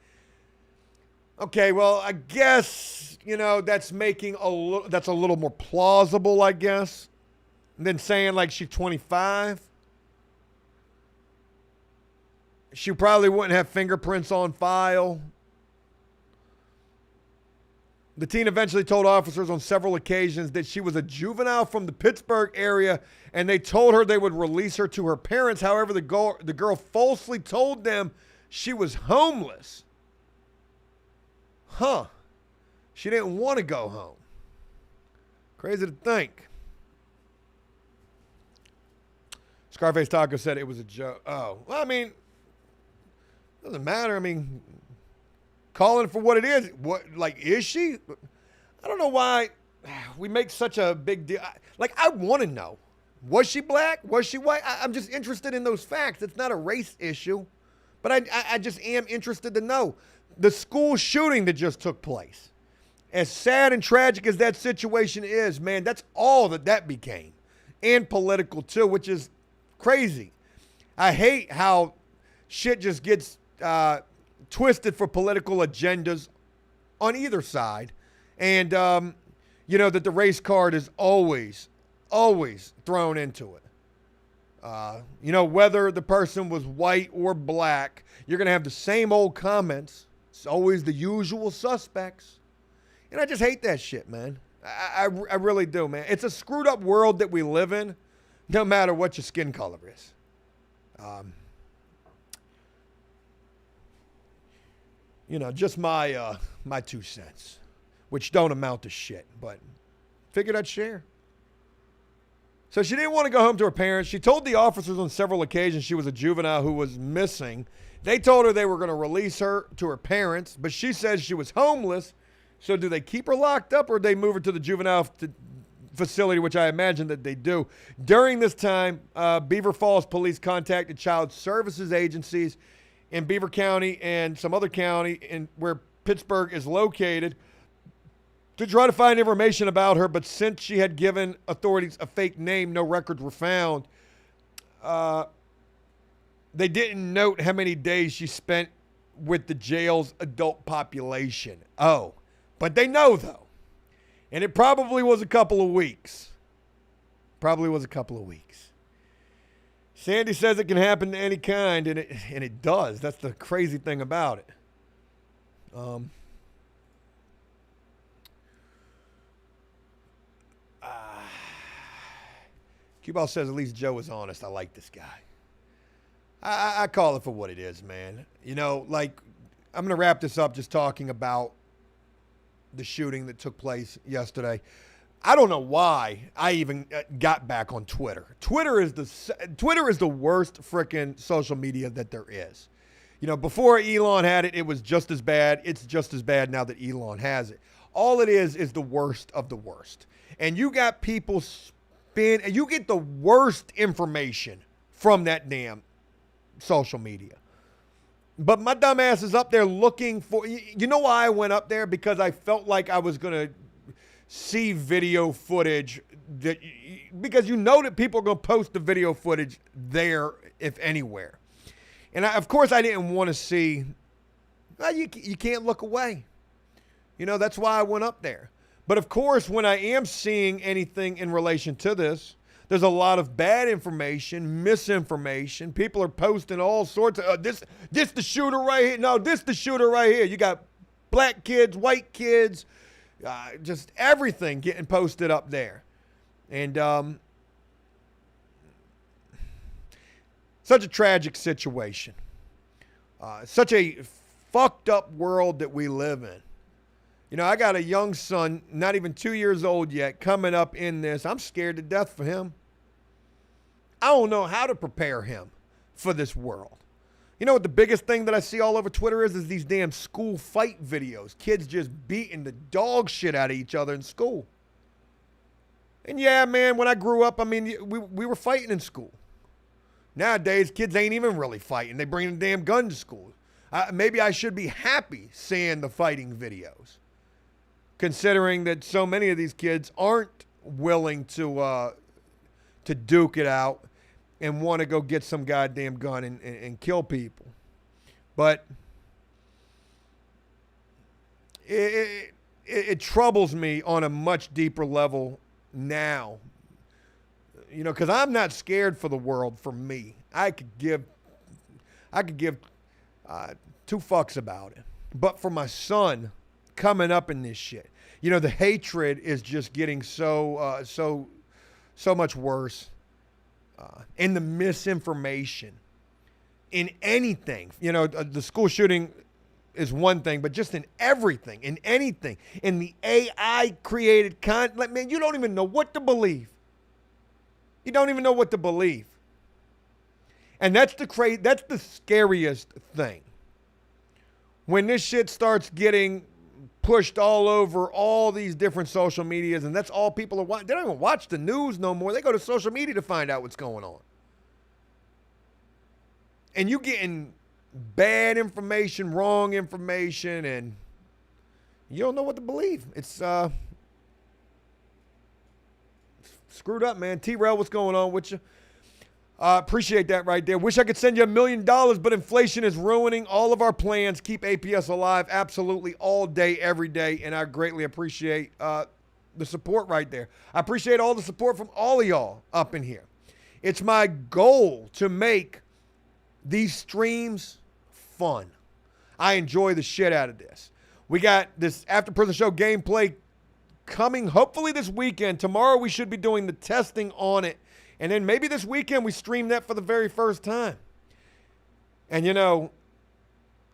Okay, well, I guess, that's making that's a little more plausible, I guess, than saying like she's 25. She probably wouldn't have fingerprints on file. The teen eventually told officers on several occasions that she was a juvenile from the Pittsburgh area, and they told her they would release her to her parents. However, the girl falsely told them she was homeless. She didn't want to go home. Crazy to think. Scarface Taco said it was a joke. Oh, well, I mean, doesn't matter. I mean, calling it for what it is. Is she? I don't know why we make such a big deal. I want to know. Was she black? Was she white? I'm just interested in those facts. It's not a race issue, but I just am interested to know. The school shooting that just took place, as sad and tragic as that situation is, man, that's all that became. And political too, which is crazy. I hate how shit just gets twisted for political agendas on either side. And, that the race card is always thrown into it. Whether the person was white or black, you're going to have the same old comments. It's always the usual suspects. And I just hate that shit, man. I really do, man. It's a screwed up world that we live in, no matter what your skin color is. Just my 2 cents, which don't amount to shit, but figured I'd share. So she didn't want to go home to her parents. She told the officers on several occasions she was a juvenile who was missing. They told her they were going to release her to her parents, but she says she was homeless. So do they keep her locked up or do they move her to the juvenile facility, which I imagine that they do? During this time, Beaver Falls police contacted child services agencies in Beaver County and some other county where Pittsburgh is located to try to find information about her. But since she had given authorities a fake name, no records were found. They didn't note how many days she spent with the jail's adult population. Oh, but they know, though. And it probably was a couple of weeks. Sandy says it can happen to any kind, and it does. That's the crazy thing about it. Q-Ball says at least Joe is honest. I like this guy. I call it for what it is, man. I'm going to wrap this up just talking about the shooting that took place yesterday. I don't know why I even got back on Twitter. Twitter is the worst freaking social media that there is. Before Elon had it, it was just as bad. It's just as bad now that Elon has it. All it is the worst of the worst. And you got people and you get the worst information from that damn social media. But my dumb ass is up there looking for, you know why I went up there? Because I felt like I was going to see video footage because that people are going to post the video footage there, if anywhere. And of course I didn't want to see, you can't look away. That's why I went up there. But of course, when I am seeing anything in relation to this, there's a lot of bad information, misinformation. People are posting all sorts of, this the shooter right here. No, this the shooter right here. You got black kids, white kids, just everything getting posted up there. And such a tragic situation. Such a fucked up world that we live in. I got a young son, not even 2 years old yet, coming up in this. I'm scared to death for him. I don't know how to prepare him for this world. You know what the biggest thing that I see all over Twitter is these damn school fight videos. Kids just beating the dog shit out of each other in school. And yeah, man, when I grew up, I mean, we were fighting in school. Nowadays, kids ain't even really fighting. They bring the damn gun to school. Maybe I should be happy seeing the fighting videos, considering that so many of these kids aren't willing to duke it out and want to go get some goddamn gun and kill people. But it troubles me on a much deeper level now, you know, because I'm not scared for the world. For me, I could give two fucks about it. But for my son coming up in this shit, you know, the hatred is just getting so much worse, and the misinformation in anything. You know, the school shooting is one thing, but just in everything, in anything, in the AI created content, man, you don't even know what to believe. You don't even know what to believe. And that's the scariest thing. When this shit starts getting pushed all over all these different social medias, and that's all people are watching. They don't even watch the news no more. They go to social media to find out what's going on. And you getting bad information, wrong information, and you don't know what to believe. It's screwed up, man. T-Rail, what's going on with you? Appreciate that right there. Wish I could send you $1 million, but inflation is ruining all of our plans. Keep APS alive absolutely all day, every day, and I greatly appreciate the support right there. I appreciate all the support from all of y'all up in here. It's my goal to make these streams fun. I enjoy the shit out of this. We got this After Prison Show gameplay coming hopefully this weekend. Tomorrow we should be doing the testing on it. And then maybe this weekend we stream that for the very first time. And, you know,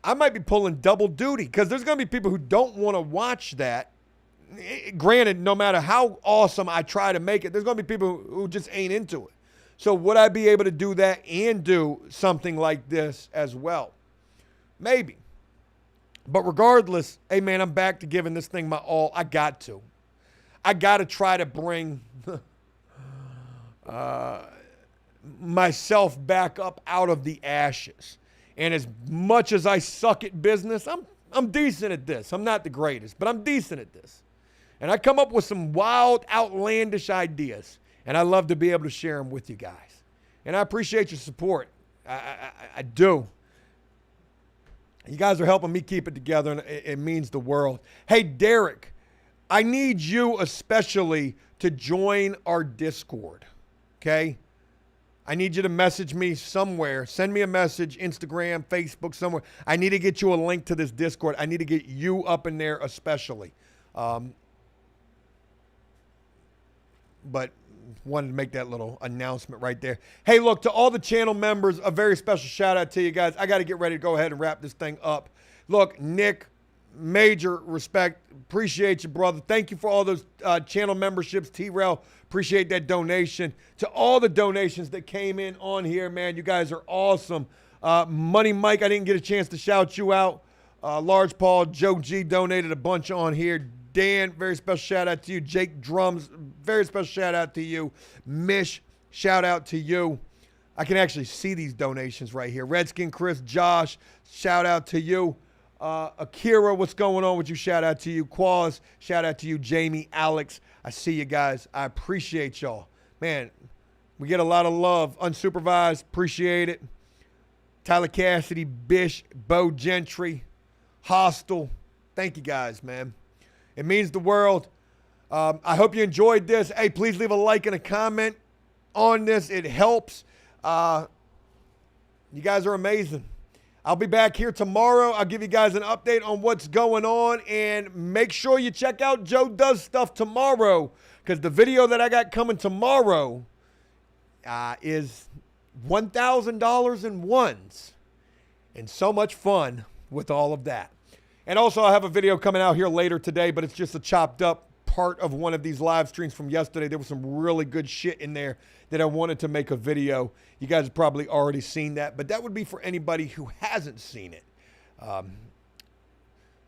I might be pulling double duty because there's going to be people who don't want to watch that. Granted, no matter how awesome I try to make it, there's going to be people who just ain't into it. So would I be able to do that and do something like this as well? Maybe. But regardless, hey, man, I'm back to giving this thing my all. I got to try to bring myself back up out of the ashes. And as much as I suck at business, I'm decent at this. I'm not the greatest, but I'm decent at this. And I come up with some wild, outlandish ideas. And I love to be able to share them with you guys. And I appreciate your support. I do. You guys are helping me keep it together, and it means the world. Hey, Derek, I need you especially to join our Discord, okay? I need you to message me somewhere. Send me a message, Instagram, Facebook, somewhere. I need to get you a link to this Discord. I need to get you up in there especially. But wanted to make that little announcement right there. Hey, look, to all the channel members, a very special shout out to you guys. I got to get ready to go ahead and wrap this thing up. Look, Nick, major respect. Appreciate you, brother. Thank you for all those channel memberships. T-Rail, appreciate that donation. To all the donations that came in on here, man, you guys are awesome. Money Mike, I didn't get a chance to shout you out. Large Paul, Joe G donated a bunch on here. Dan, very special shout out to you. Jake Drums, very special shout out to you. Mish, shout out to you. I can actually see these donations right here. Redskin Chris, Josh, shout out to you. Akira, what's going on with you? Shout out to you. Quaz, shout out to you. Jamie, Alex, I see you guys. I appreciate y'all. Man, we get a lot of love. Unsupervised, appreciate it. Tyler Cassidy, Bish, Bo Gentry, Hostile. Thank you guys, man. It means the world. I hope you enjoyed this. Hey, please leave a like and a comment on this. It helps. You guys are amazing. I'll be back here tomorrow. I'll give you guys an update on what's going on. And make sure you check out Joe Does Stuff tomorrow, because the video that I got coming tomorrow is $1,000 in ones. And so much fun with all of that. And also, I have a video coming out here later today, but it's just a chopped up part of one of these live streams from yesterday. There was some really good shit in there that I wanted to make a video. You guys have probably already seen that, but that would be for anybody who hasn't seen it.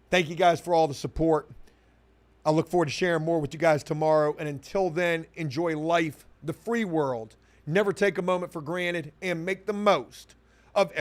Thank you guys for all the support. I look forward to sharing more with you guys tomorrow. And until then, enjoy life, the free world. Never take a moment for granted and make the most of